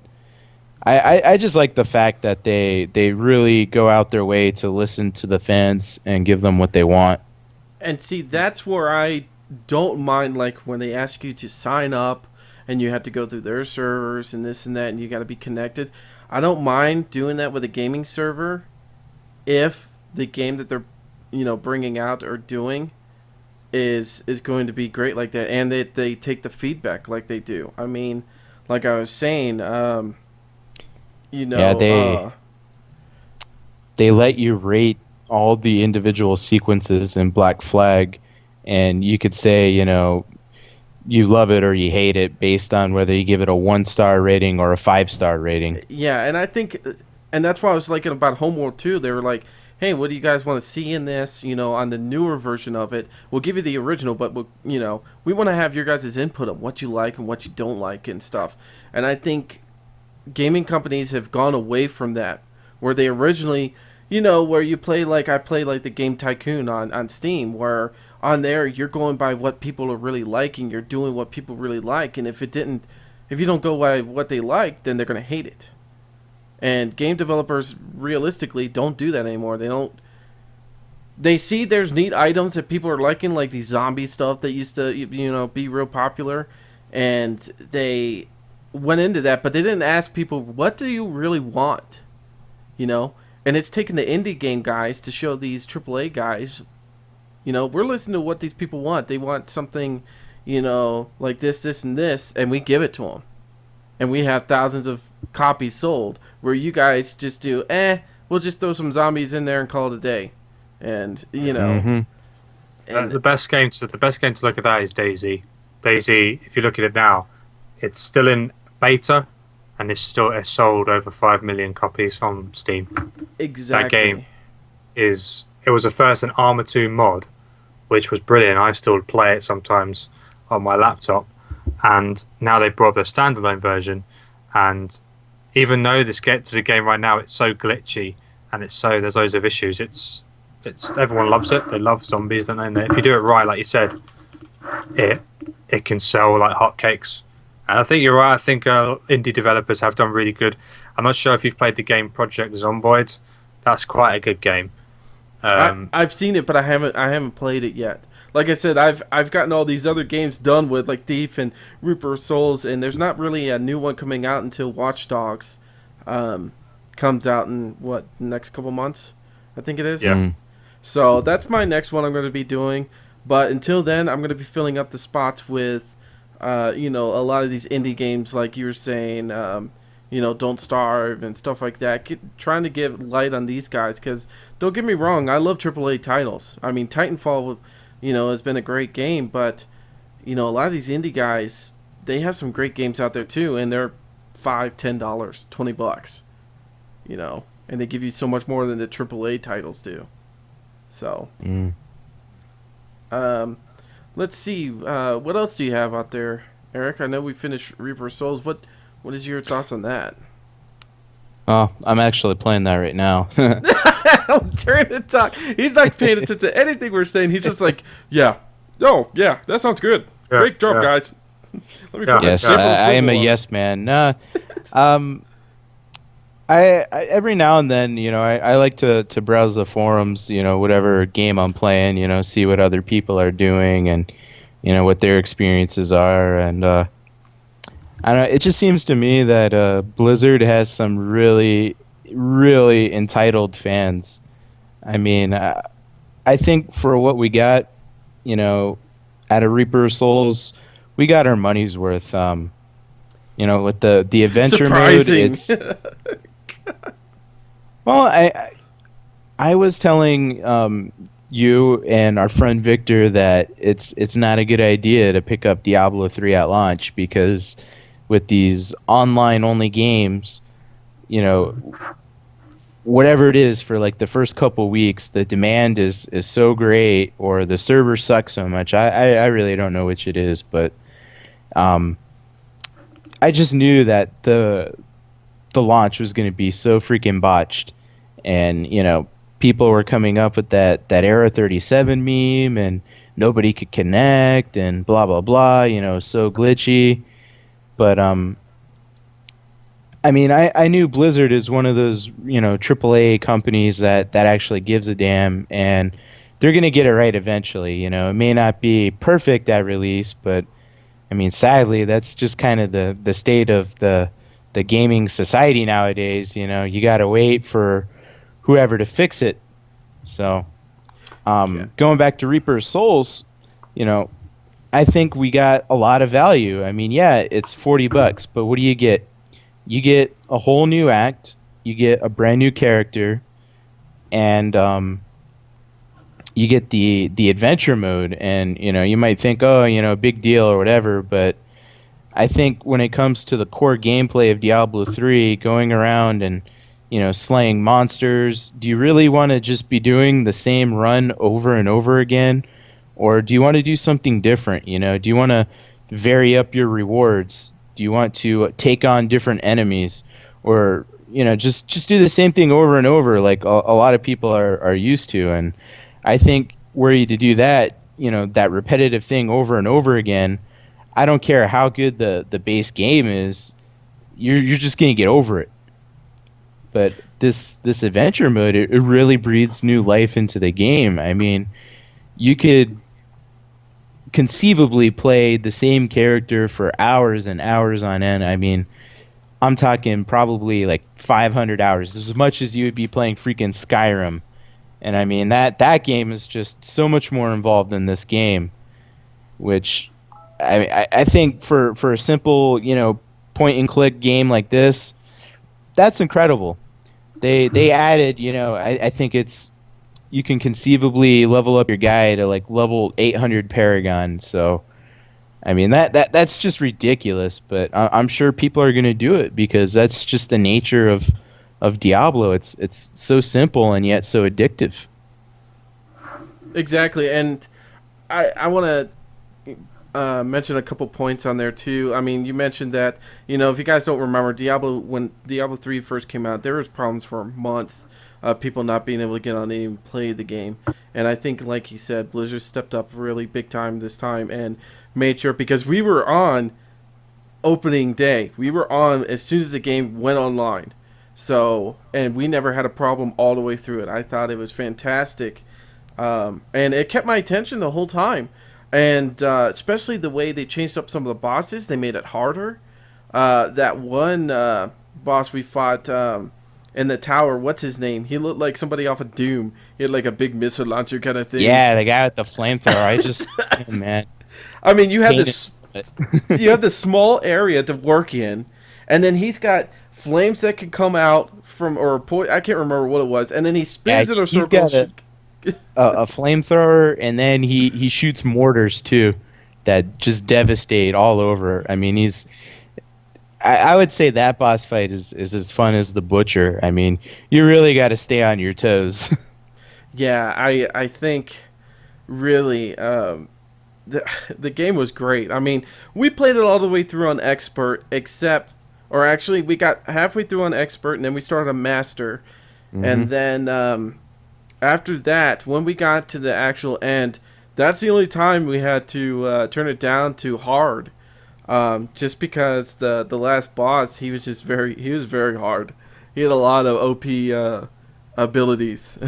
I just like the fact that they really go out their way to listen to the fans and give them what they want. And see, that's where I don't mind, like, when they ask you to sign up and you have to go through their servers and this and that and you got to be connected. I don't mind doing that with a gaming server if the game that they're, bringing out or doing is going to be great like that, and they take the feedback like they do. I mean, like I was saying, they let you rate all the individual sequences in Black Flag, and you could say, you love it or you hate it based on whether you give it a 1-star rating or a 5-star rating. Yeah, and I think, and that's why I was liking about Homeworld 2. They were like, hey, what do you guys want to see in this? On the newer version of it, we'll give you the original, but we want to have your guys' input on what you like and what you don't like and stuff. And I think gaming companies have gone away from that, where they originally, where you play like I play like the game Tycoon on Steam, where on there you're going by what people are really liking, you're doing what people really like, and if you don't go by what they like, then they're going to hate it. And game developers realistically don't do that anymore. They see there's neat items that people are liking, like these zombie stuff that used to be real popular, and they went into that, but they didn't ask people, what do you really want? And it's taken the indie game guys to show these AAA guys, we're listening to what these people want. They want something, like this, and this, and we give it to them. And we have thousands of copies sold, where you guys just do, we'll just throw some zombies in there and call it a day. And, Mm-hmm. And the best game to look at that is Daisy. Daisy, if you look at it now, it's still in beta, and it's sold over 5 million copies on Steam. Exactly. That game it was first an Arma 2 mod, which was brilliant. I still play it sometimes on my laptop, and now they've brought their standalone version. And even though this gets to the game right now, it's so glitchy and there's loads of issues. It's everyone loves it. They love zombies, don't they? If you do it right, like you said, it can sell like hotcakes. And I think you're right. I think indie developers have done really good. I'm not sure if you've played the game Project Zomboid. That's quite a good game. I've seen it, but I haven't played it yet. Like I said, I've gotten all these other games done with, like Thief and Reaper of Souls, and there's not really a new one coming out until Watch Dogs comes out in next couple months, I think it is. Yeah. Mm. So that's my next one I'm going to be doing. But until then, I'm going to be filling up the spots with, a lot of these indie games, like you were saying, Don't Starve and stuff like that. Trying to give light on these guys, because don't get me wrong, I love AAA titles. I mean, Titanfall, has been a great game, but a lot of these indie guys, they have some great games out there too, and they're $5, $10, $20, and they give you so much more than the AAA titles do. So, let's see, what else do you have out there, Eric? I know we finished Reaper of Souls. What is your thoughts on that? Oh, I'm actually playing that right now. I'm trying to talk. He's not paying attention to anything we're saying. He's just like, yeah. Oh, yeah, that sounds good. Yeah, Great job, yeah. guys. Let me put Yes, my I am a on. yes man. I every now and then, I like to browse the forums, whatever game I'm playing, see what other people are doing and, what their experiences are. And I don't know, it just seems to me that Blizzard has some really, really entitled fans. I mean, I think for what we got, out of Reaper of Souls, we got our money's worth. With the adventure Surprising. mode, it's well, I was telling you and our friend Victor that it's not a good idea to pick up Diablo 3 at launch, because with these online only games, whatever it is for like the first couple weeks, the demand is so great, or the servers suck so much. I really don't know which it is, but I just knew that the launch was going to be so freaking botched, and people were coming up with that Era 37 meme, and nobody could connect, and blah blah blah, so glitchy. But I mean, I knew Blizzard is one of those AAA companies that actually gives a damn, and they're going to get it right eventually. It may not be perfect at release, but I mean, sadly, that's just kind of the state of the gaming society nowadays. You got to wait for whoever to fix it. So, going back to Reaper of Souls, I think we got a lot of value. I mean, yeah, it's $40, but what do you get? You get a whole new act, you get a brand new character, and you get the adventure mode. And you might think, oh, big deal or whatever, but I think when it comes to the core gameplay of Diablo 3, going around and slaying monsters, do you really want to just be doing the same run over and over again, or do you want to do something different? Do you want to vary up your rewards? Do you want to take on different enemies, or just do the same thing over and over like a lot of people are used to? And I think were you to do that, that repetitive thing over and over again, I don't care how good the base game is, you're just gonna get over it. But this adventure mode, it really breathes new life into the game. I mean, you could conceivably play the same character for hours and hours on end. I mean, I'm talking probably like 500 hours, as much as you would be playing freaking Skyrim. And I mean, that game is just so much more involved than this game, which I think for a simple, point and click game like this, that's incredible. They added, I think you can conceivably level up your guy to like level 800 Paragon. So, I mean, that's just ridiculous, but I'm sure people are going to do it because that's just the nature of Diablo. It's so simple and yet so addictive. Exactly, and I want to mention a couple points on there too. I mean, you mentioned that if you guys don't remember, when Diablo 3 first came out, there was problems for a month. People not being able to get on and even play the game. And I think, like he said, Blizzard stepped up really big time this time and made sure, because we were on opening day. We were on as soon as the game went online. So, and we never had a problem all the way through it. I thought it was fantastic. And it kept my attention the whole time. And especially the way they changed up some of the bosses. They made it harder. That one boss we fought... in the tower, what's his name? He looked like somebody off of Doom. He had like a big missile launcher kind of thing. Yeah, the guy with the flamethrower. I just, man. I mean, you have this small area to work in, and then he's got flames that can come out from, I can't remember what it was, and then he spins in a he's circle. got a flamethrower, and then he shoots mortars too, that just devastate all over. I mean, I would say that boss fight is as fun as the butcher. I mean, you really got to stay on your toes. Yeah, I think really the game was great. I mean, we played it all the way through on expert, or actually we got halfway through on expert, and then we started on master, and then after that, when we got to the actual end, that's the only time we had to turn it down to hard, just because the last boss, he was very hard. He had a lot of OP abilities.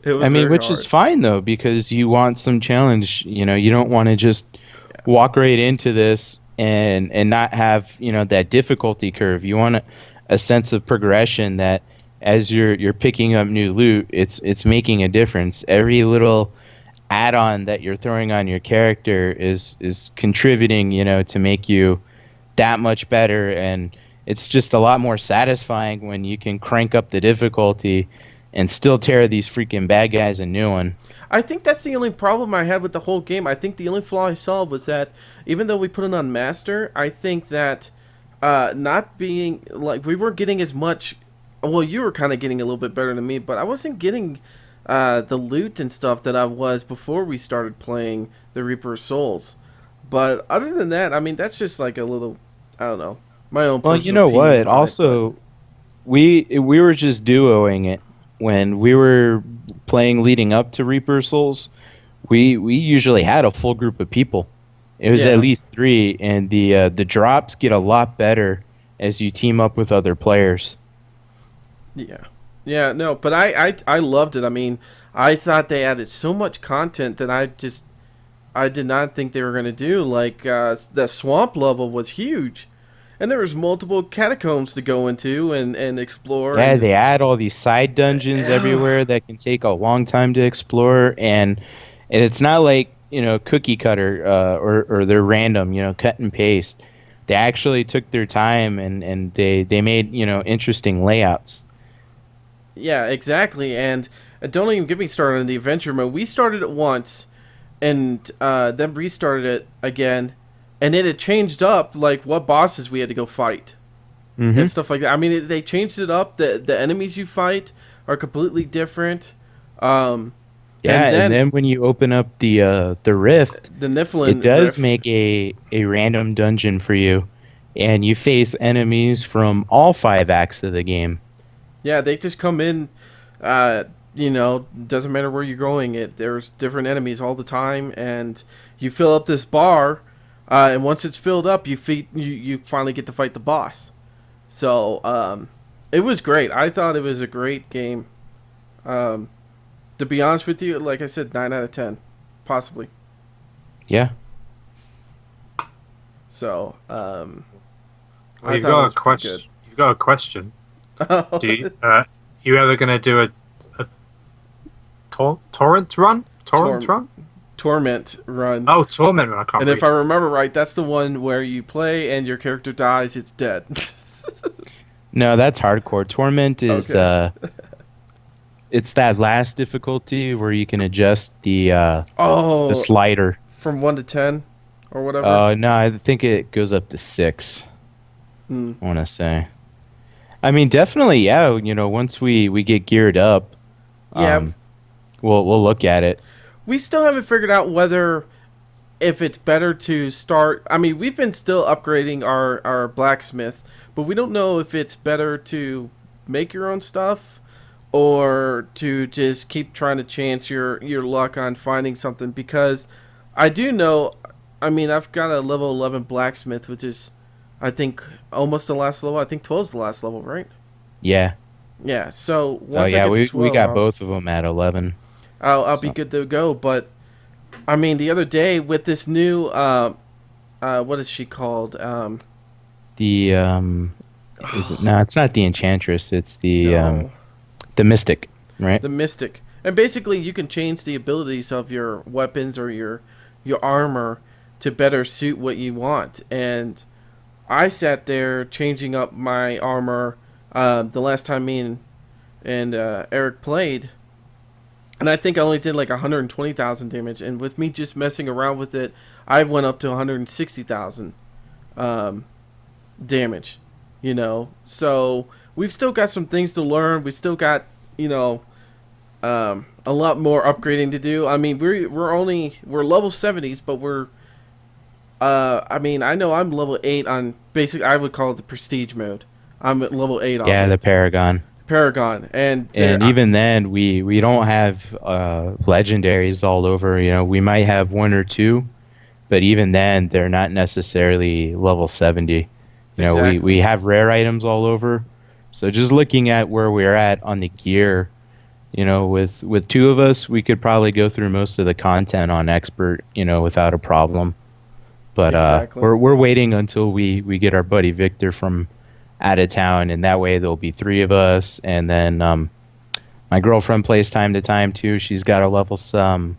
It was I mean, very which hard. is fine though, because you want some challenge. You don't want to just walk right into this and not have that difficulty curve. You want a sense of progression that as you're picking up new loot, it's making a difference. Every little add-on that you're throwing on your character is contributing, to make you that much better, and it's just a lot more satisfying when you can crank up the difficulty and still tear these freaking bad guys a new one. I think that's the only problem I had with the whole game. I think the only flaw I saw was that even though we put it on master, I think that not being like, we weren't getting as much. Well, you were kind of getting a little bit better than me, but I wasn't getting the loot and stuff that I was before we started playing the Reaper of Souls. But other than that, I mean, that's just like a little, I don't know, my own. Well, you know personal opinions what? on it, Also, we were just duoing it when we were playing leading up to Reaper Souls. We usually had a full group of people. It was Yeah. at least 3, and the drops get a lot better as you team up with other players. Yeah. Yeah, no, but I loved it. I mean, I thought they added so much content that I did not think they were going to do. Like, the swamp level was huge. And there was multiple catacombs to go into and explore. Yeah, And they add all these side dungeons Yeah. everywhere that can take a long time to explore, and it's not like cookie cutter or they're random, cut and paste. They actually took their time and they made interesting layouts. Yeah, exactly. And don't even get me started on the adventure mode. We started it once, and then restarted it again, and it had changed up like what bosses we had to go fight and stuff like that. I mean, they changed it up. The enemies you fight are completely different. Yeah, and then when you open up the rift, the Niflheim it does Rift. make a random dungeon for you, and you face enemies from all 5 acts of the game. Yeah, they just come in. Doesn't matter where you're going. There's different enemies all the time, and you fill up this bar, and once it's filled up, you finally get to fight the boss. So it was great. I thought it was a great game. To be honest with you, like I said, 9 out of 10, possibly. Yeah. So Well, I you've thought it got a was pretty question. You've got a question. good. Do you ever going to do a torrent run? Torrent run? Torment run. Oh, torment run. I can't And read. if I remember right, that's the one where you play and your character dies, it's dead. No, that's hardcore. Torment is Okay. it's that last difficulty where you can adjust the Oh, slider. from 1 to 10 or whatever. No, I think it goes up to 6. Hmm. I want to say. I mean, definitely, yeah. Once we get geared up, Yeah. we'll look at it. We still haven't figured out whether if it's better to start. I mean, we've been still upgrading our blacksmith, but we don't know if it's better to make your own stuff or to just keep trying to chance your luck on finding something. Because I do know, I mean, I've got a level 11 blacksmith, which is, I think, almost the last level. I think 12 is the last level, right? Yeah. Yeah. So Oh once yeah, I get to 12, we got both of them at 11. I'll be So- good to go. But I mean, the other day with this new, what is she called? The is it? No, it's not the enchantress. It's the No, the mystic, right? the mystic. And basically, you can change the abilities of your weapons or your armor to better suit what you want. And I sat there changing up my armor the last time me and Eric played, and I think I only did like 120,000 damage. And with me just messing around with it, I went up to 160,000 damage. You know, so we've still got some things to learn. We still got, you know, a lot more upgrading to do. I mean, we're level 70s, but I mean, I know I'm level 8 on basic. I would call it the prestige mode. I'm at level 8 on Yeah, it. the Paragon. Paragon, and Even then, we don't have legendaries all over. You know, we might have one or two, but even then, they're not necessarily level 70. You know, exactly. we have rare items all over. So just looking at where we're at on the gear, you know, with two of us, we could probably go through most of the content on expert, you know, without a problem. But Exactly. we're waiting until we get our buddy Victor from out of town, and that way there'll be three of us. And then my girlfriend plays time to time too. She's got a level some.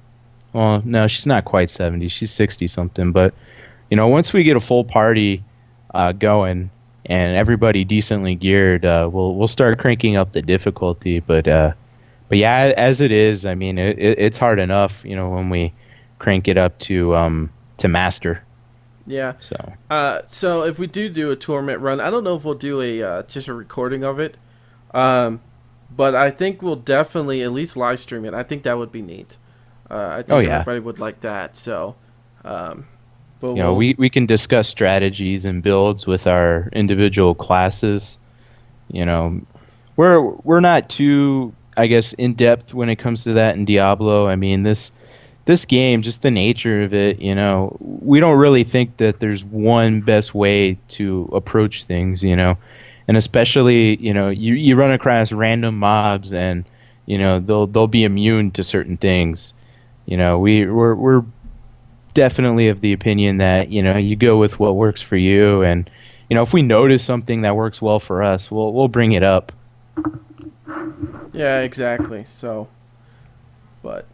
Well, no, she's not quite 70. She's 60 something. But you know, once we get a full party going and everybody decently geared, we'll start cranking up the difficulty. But yeah, as it is, I mean, it's hard enough, you know, when we crank it up to master. Yeah. So So if we do a tournament run, I don't know if we'll do a just a recording of it, but I think we'll definitely at least live stream it. I think that would be neat. I think everybody would like that. So, but you know, we can discuss strategies and builds with our individual classes. You know, we're not too, I guess, in depth when it comes to that in Diablo. I mean, this game, just the nature of it, you know, we don't really think that there's one best way to approach things, you know, and especially, you know, you run across random mobs and, you know, they'll be immune to certain things. You know, we're definitely of the opinion that, you know, you go with what works for you, and, you know, if we notice something that works well for us, we'll bring it up. Yeah, exactly. So, but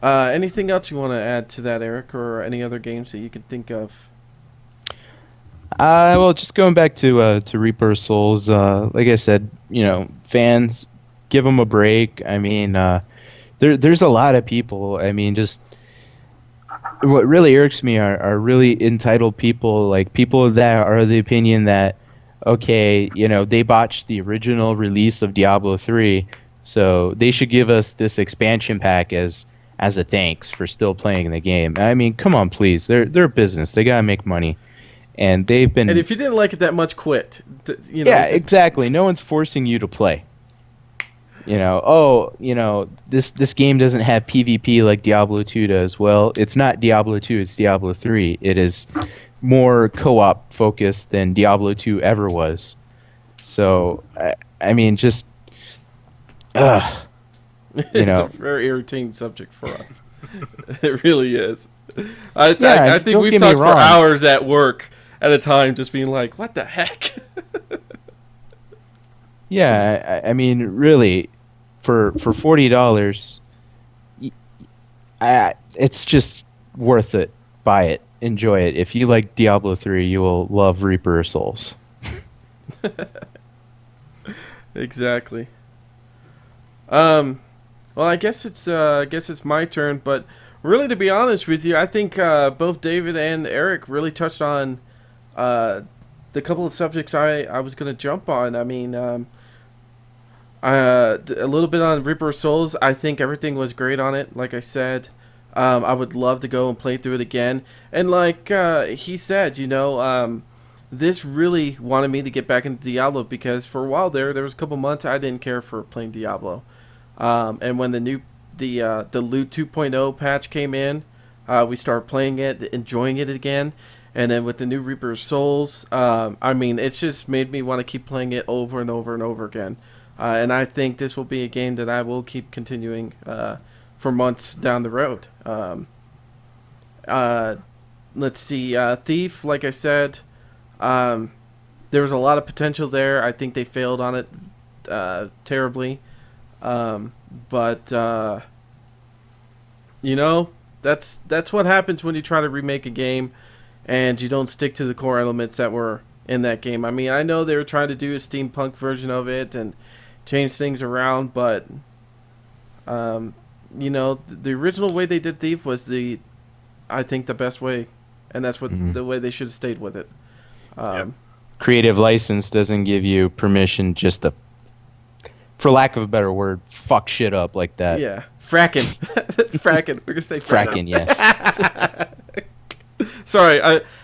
anything else you want to add to that, Eric, or any other games that you can think of? Well, just going back to Reaper of Souls, like I said, you know, fans, give them a break. I mean, there's a lot of people. I mean, just what really irks me are really entitled people, like people that are of the opinion that, okay, you know, they botched the original release of Diablo 3, so they should give us this expansion pack as a thanks for still playing the game. I mean, come on, please. They're a business. They gotta make money, and they've been. And if you didn't like it that much, quit. You know, yeah, exactly. No one's forcing you to play. You know, oh, you know, this game doesn't have PvP like Diablo 2 does. Well, it's not Diablo 2, it's Diablo 3. It is more co-op focused than Diablo 2 ever was. So, I mean, just, you know. It's a very irritating subject for us. It really is. I think we've talked for hours at work at a time just being like, what the heck? Yeah, I mean, really, for $40, it's just worth it. Buy it. Enjoy it. If you like Diablo 3, you will love Reaper of Souls. Exactly. Well, I guess it's my turn, but really, to be honest with you, I think both David and Eric really touched on the couple of subjects I was going to jump on. I mean, a little bit on Reaper of Souls. I think everything was great on it. Like I said, I would love to go and play through it again. And like he said, you know, this really wanted me to get back into Diablo, because for a while there was a couple months I didn't care for playing Diablo. And when the Loot 2.0 patch came in, we started playing it, enjoying it again. And then with the new Reaper of Souls, I mean, it's just made me want to keep playing it over and over and over again. And I think this will be a game that I will keep continuing for months down the road. Let's see, Thief, like I said, there was a lot of potential there. I think they failed on it terribly. But you know, that's what happens when you try to remake a game. and you don't stick to the core elements that were in that game. I mean, I know they were trying to do a steampunk version of it and change things around, but you know, the original way they did Thief was I think the best way, and that's what the way they should have stayed with it. Creative license doesn't give you permission just to, for lack of a better word, fuck shit up like that. Yeah, fracking, fracking. We're gonna say Fracking, yes. Sorry,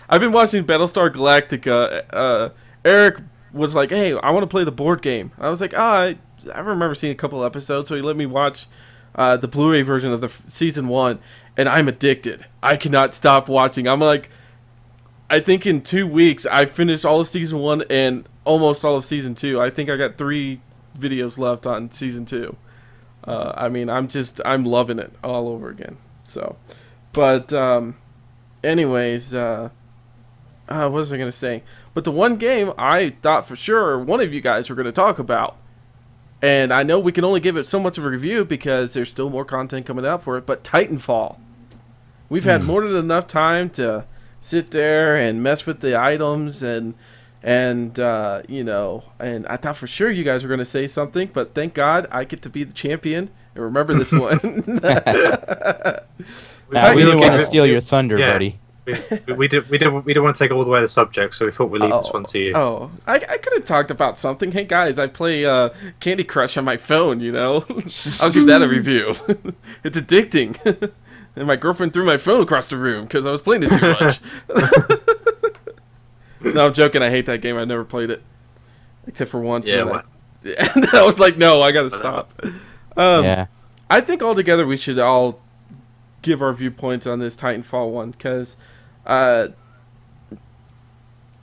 I've been watching Battlestar Galactica. Eric was like, "Hey, I want to play the board game." I was like, I remember seeing a couple episodes, so he let me watch the Blu-ray version of the season 1, and I'm addicted. I cannot stop watching. I'm like, I think in 2 weeks I finished all of season 1 and almost all of season 2. I think I got 3 videos left on season 2. I mean, I'm loving it all over again. So, but anyways, what was I gonna say? But the one game I thought for sure one of you guys were gonna talk about, and I know we can only give it so much of a review because there's still more content coming out for it, but Titanfall. We've had more than enough time to sit there and mess with the items and you know, and I thought for sure you guys were going to say something, but thank God I get to be the champion and remember this one. We didn't want to steal your thunder, buddy. We didn't want to take all the way the subject, so we thought we'd leave this one to you. Oh, I could have talked about something. Hey guys, I play Candy Crush on my phone, you know. I'll give that a review. It's addicting. And my girlfriend threw my phone across the room because I was playing it too much. No, I'm joking. I hate that game. I never played it. Except for once. Yeah, and I was like, no, I got to stop. Yeah. I think altogether we should all give our viewpoints on this Titanfall one because, to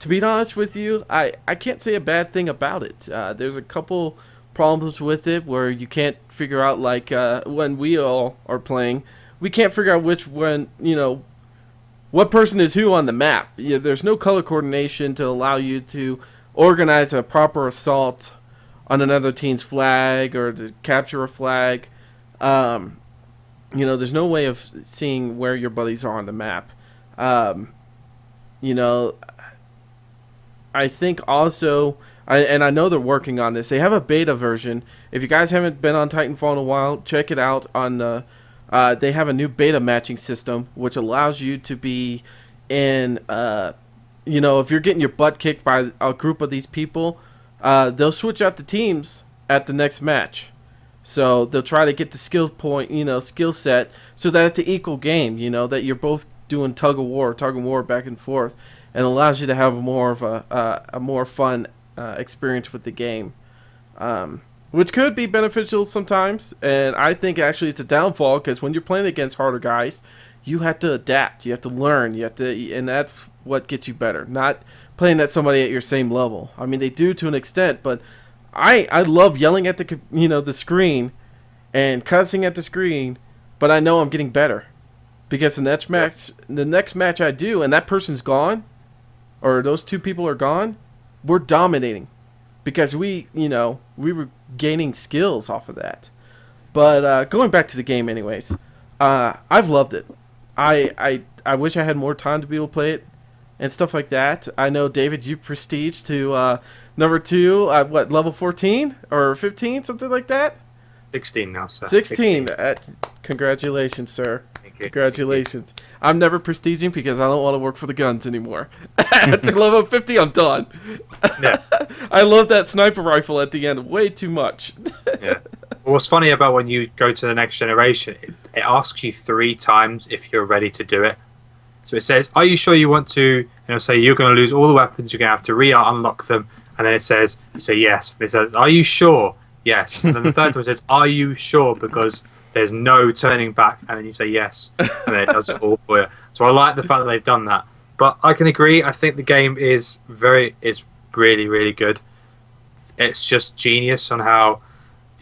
be honest with you, I can't say a bad thing about it. There's a couple problems with it where you can't figure out, like, when we all are playing, we can't figure out which one, you know, what person is who on the map. There's no color coordination to allow you to organize a proper assault on another team's flag or to capture a flag. You know, there's no way of seeing where your buddies are on the map. You know, I think also, and I know they're working on this, they have a beta version. If you guys haven't been on Titanfall in a while, check it out on the... they have a new beta matching system, which allows you to be in, you know, if you're getting your butt kicked by a group of these people, they'll switch out the teams at the next match. So they'll try to get the skill set, so that it's an equal game, you know, that you're both doing tug of war back and forth, and allows you to have more of a more fun experience with the game. Which could be beneficial sometimes, and I think actually it's a downfall because when you're playing against harder guys, you have to adapt, you have to learn, and that's what gets you better. Not playing at somebody at your same level. I mean, they do to an extent, but I love yelling at the screen and cussing at the screen, but I know I'm getting better because the next match I do, and that person's gone, or those two people are gone, we're dominating. Because we were gaining skills off of that. But going back to the game anyways, I've loved it. I wish I had more time to be able to play it and stuff like that. I know, David, you prestige to number 2, level 14 or 15, something like that? 16 now, sir. 16. Congratulations, sir. Congratulations. I'm never prestiging because I don't want to work for the guns anymore. At level 50, I'm done. Yeah. I love that sniper rifle at the end way too much. Yeah. Well, what's funny about when you go to the next generation, it asks you 3 times if you're ready to do it. So it says, are you sure you want to, say you're going to lose all the weapons, you're going to have to re-unlock them, and then it says, you say yes. It says, are you sure? Yes. And then the third one says, are you sure? Because there's no turning back, and then you say yes, and then it does it all for you. So I like the fact that they've done that. But I can agree. I think the game is really, really good. It's just genius on how,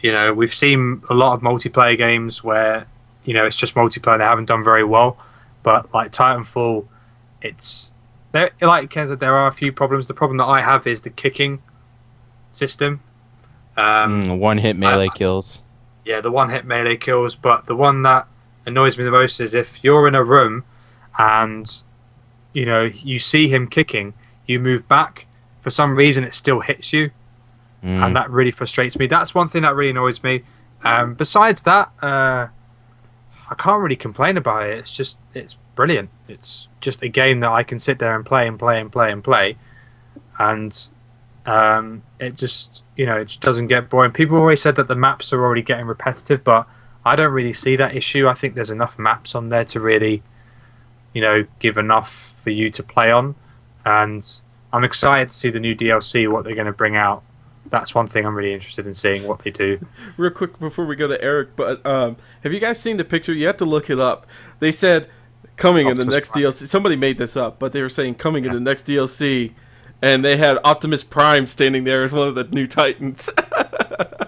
we've seen a lot of multiplayer games where, it's just multiplayer. They haven't done very well. But like Titanfall, like Ken said, there are a few problems. The problem that I have is the kicking system. One-hit melee kills. Yeah, the one-hit melee kills, but the one that annoys me the most is if you're in a room and you see him kicking, you move back. For some reason, it still hits you, and that really frustrates me. That's one thing that really annoys me. Besides that, I can't really complain about it. It's brilliant. It's just a game that I can sit there and play and play and play and play, and it just doesn't get boring. People always said that the maps are already getting repetitive, but I don't really see that issue. I think there's enough maps on there to really, give enough for you to play on, and I'm excited to see the new DLC, what they're going to bring out. That's one thing I'm really interested in seeing what they do. Real quick before we go to Eric, but have you guys seen the picture? You have to look it up. They said coming in the next DLC. Somebody made this up, but they were saying coming in the next DLC, and they had Optimus Prime standing there as one of the new Titans.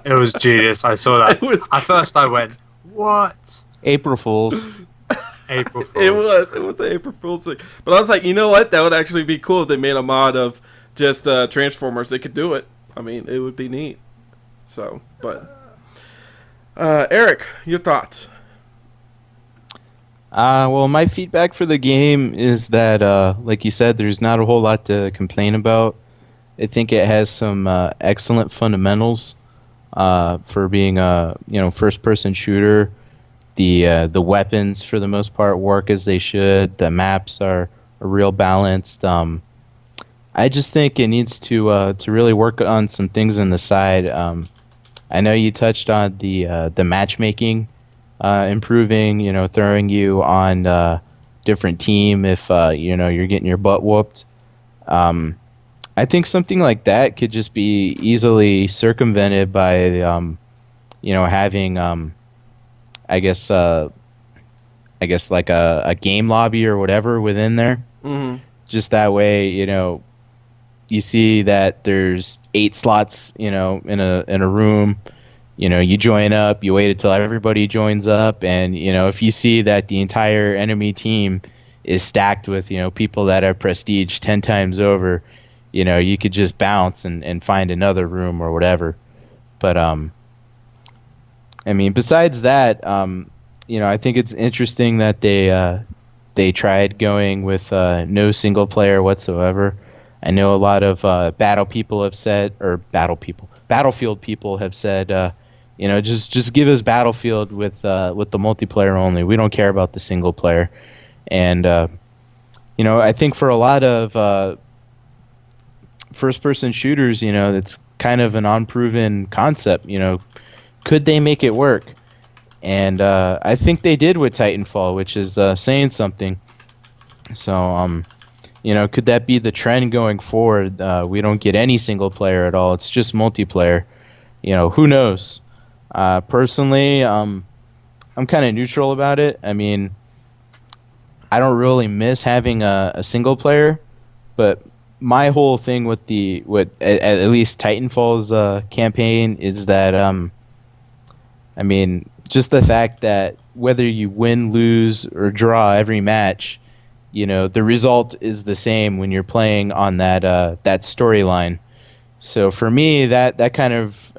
It was genius. I saw that. At first, I went, "What?" April Fools. April Fools. It was an April Fool's thing. But I was like, you know what? That would actually be cool if they made a mod of just Transformers. They could do it. I mean, it would be neat. So, but Eric, your thoughts? Well, my feedback for the game is that, like you said, there's not a whole lot to complain about. I think it has some excellent fundamentals for being a first-person shooter. The weapons, for the most part, work as they should. The maps are real balanced. I just think it needs to really work on some things on the side. I know you touched on the matchmaking improving. Throwing you on a different team if you're getting your butt whooped. I think something like that could just be easily circumvented by having I guess like a game lobby or whatever within there. Mm-hmm. Just that way, you see that there's 8 slots, in a room. You join up, you wait until everybody joins up, and if you see that the entire enemy team is stacked with people that have prestige 10 times over, you could just bounce and find another room or whatever. But besides that, I think it's interesting that they tried going with no single player whatsoever. I know a lot of Battlefield people have said, just give us Battlefield with the multiplayer only. We don't care about the single player. And I think for a lot of first-person shooters, it's kind of an unproven concept. Could they make it work? And I think they did with Titanfall, which is saying something. So, could that be the trend going forward? We don't get any single player at all. It's just multiplayer. Who knows? Personally, I'm kind of neutral about it. I don't really miss having a single player, but my whole thing with at least Titanfall's campaign is that just the fact that whether you win, lose, or draw every match, the result is the same when you're playing on that storyline. So for me, that kind of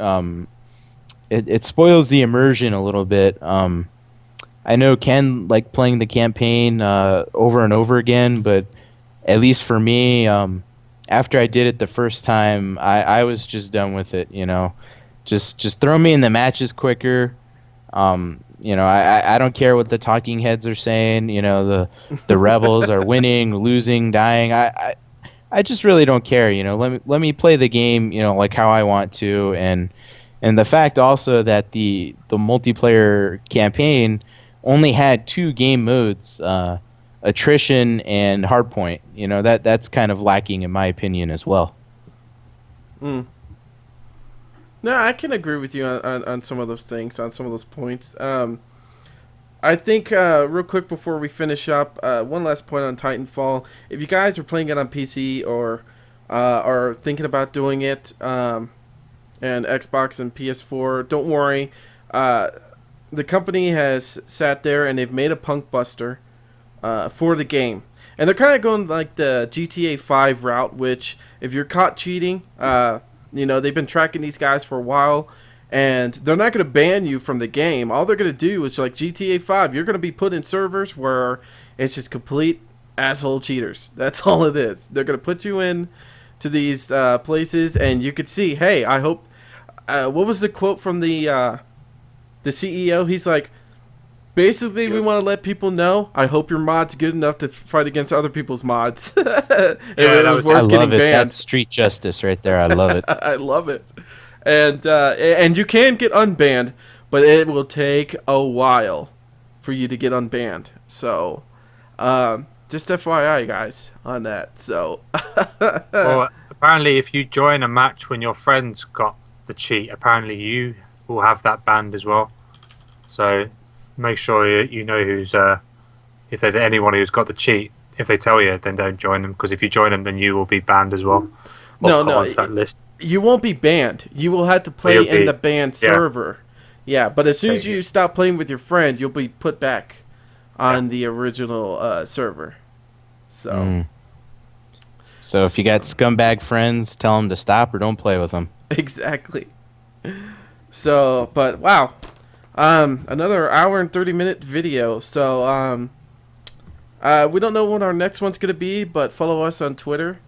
it spoils the immersion a little bit. I know Ken liked playing the campaign over and over again, but at least for me, after I did it the first time, I was just done with it. Just throw me in the matches quicker. I don't care what the talking heads are saying. The rebels are winning, losing, dying. I just really don't care. Let me play the game. Like how I want to, and the fact also that the multiplayer campaign only had 2 game modes, attrition and hardpoint. That's kind of lacking in my opinion as well. Mm. No, I can agree with you on some of those things, on some of those points. I think, real quick before we finish up, one last point on Titanfall. If you guys are playing it on PC or are thinking about doing it, and Xbox and PS4, don't worry. The company has sat there and they've made a punk buster for the game. And they're kind of going like the GTA 5 route, which if you're caught cheating, they've been tracking these guys for a while, and they're not going to ban you from the game. All they're going to do is, like GTA 5, you're going to be put in servers where it's just complete asshole cheaters. That's all it is. They're gonna put you in to these places, and you could see. Hey, I hope. What was the quote from the CEO? He's like, basically, we want to let people know. I hope your mod's good enough to fight against other people's mods. It was I worth getting love it. banned. That's street justice right there. I love it. I love it. And you can get unbanned, but it will take a while for you to get unbanned. So, just FYI, guys, on that. So, Well, apparently, if you join a match when your friend's got the cheat, apparently you will have that banned as well. So make sure you know who's if there's anyone who's got the cheat. If they tell you, then don't join them, because if you join them, then you will be banned as well. No, onto that list. You won't be banned. You will have to play in the banned server. Yeah, but as soon as you stop playing with your friend, you'll be put back on the original server. So. So if you got scumbag friends, tell them to stop or don't play with them. Exactly. So, but wow. Another hour and 30-minute video. So, we don't know when our next one's going to be, but follow us on Twitter.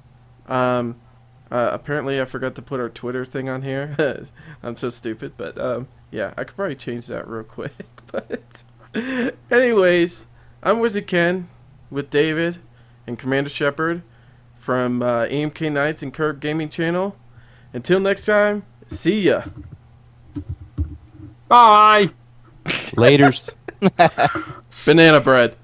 Apparently I forgot to put our Twitter thing on here. I'm so stupid, but, yeah, I could probably change that real quick. But, anyways, I'm Wizard Ken with David and Commander Shepard from Emknights and Kurbs Gaming Channel. Until next time, see ya. Bye. Laters. Banana bread.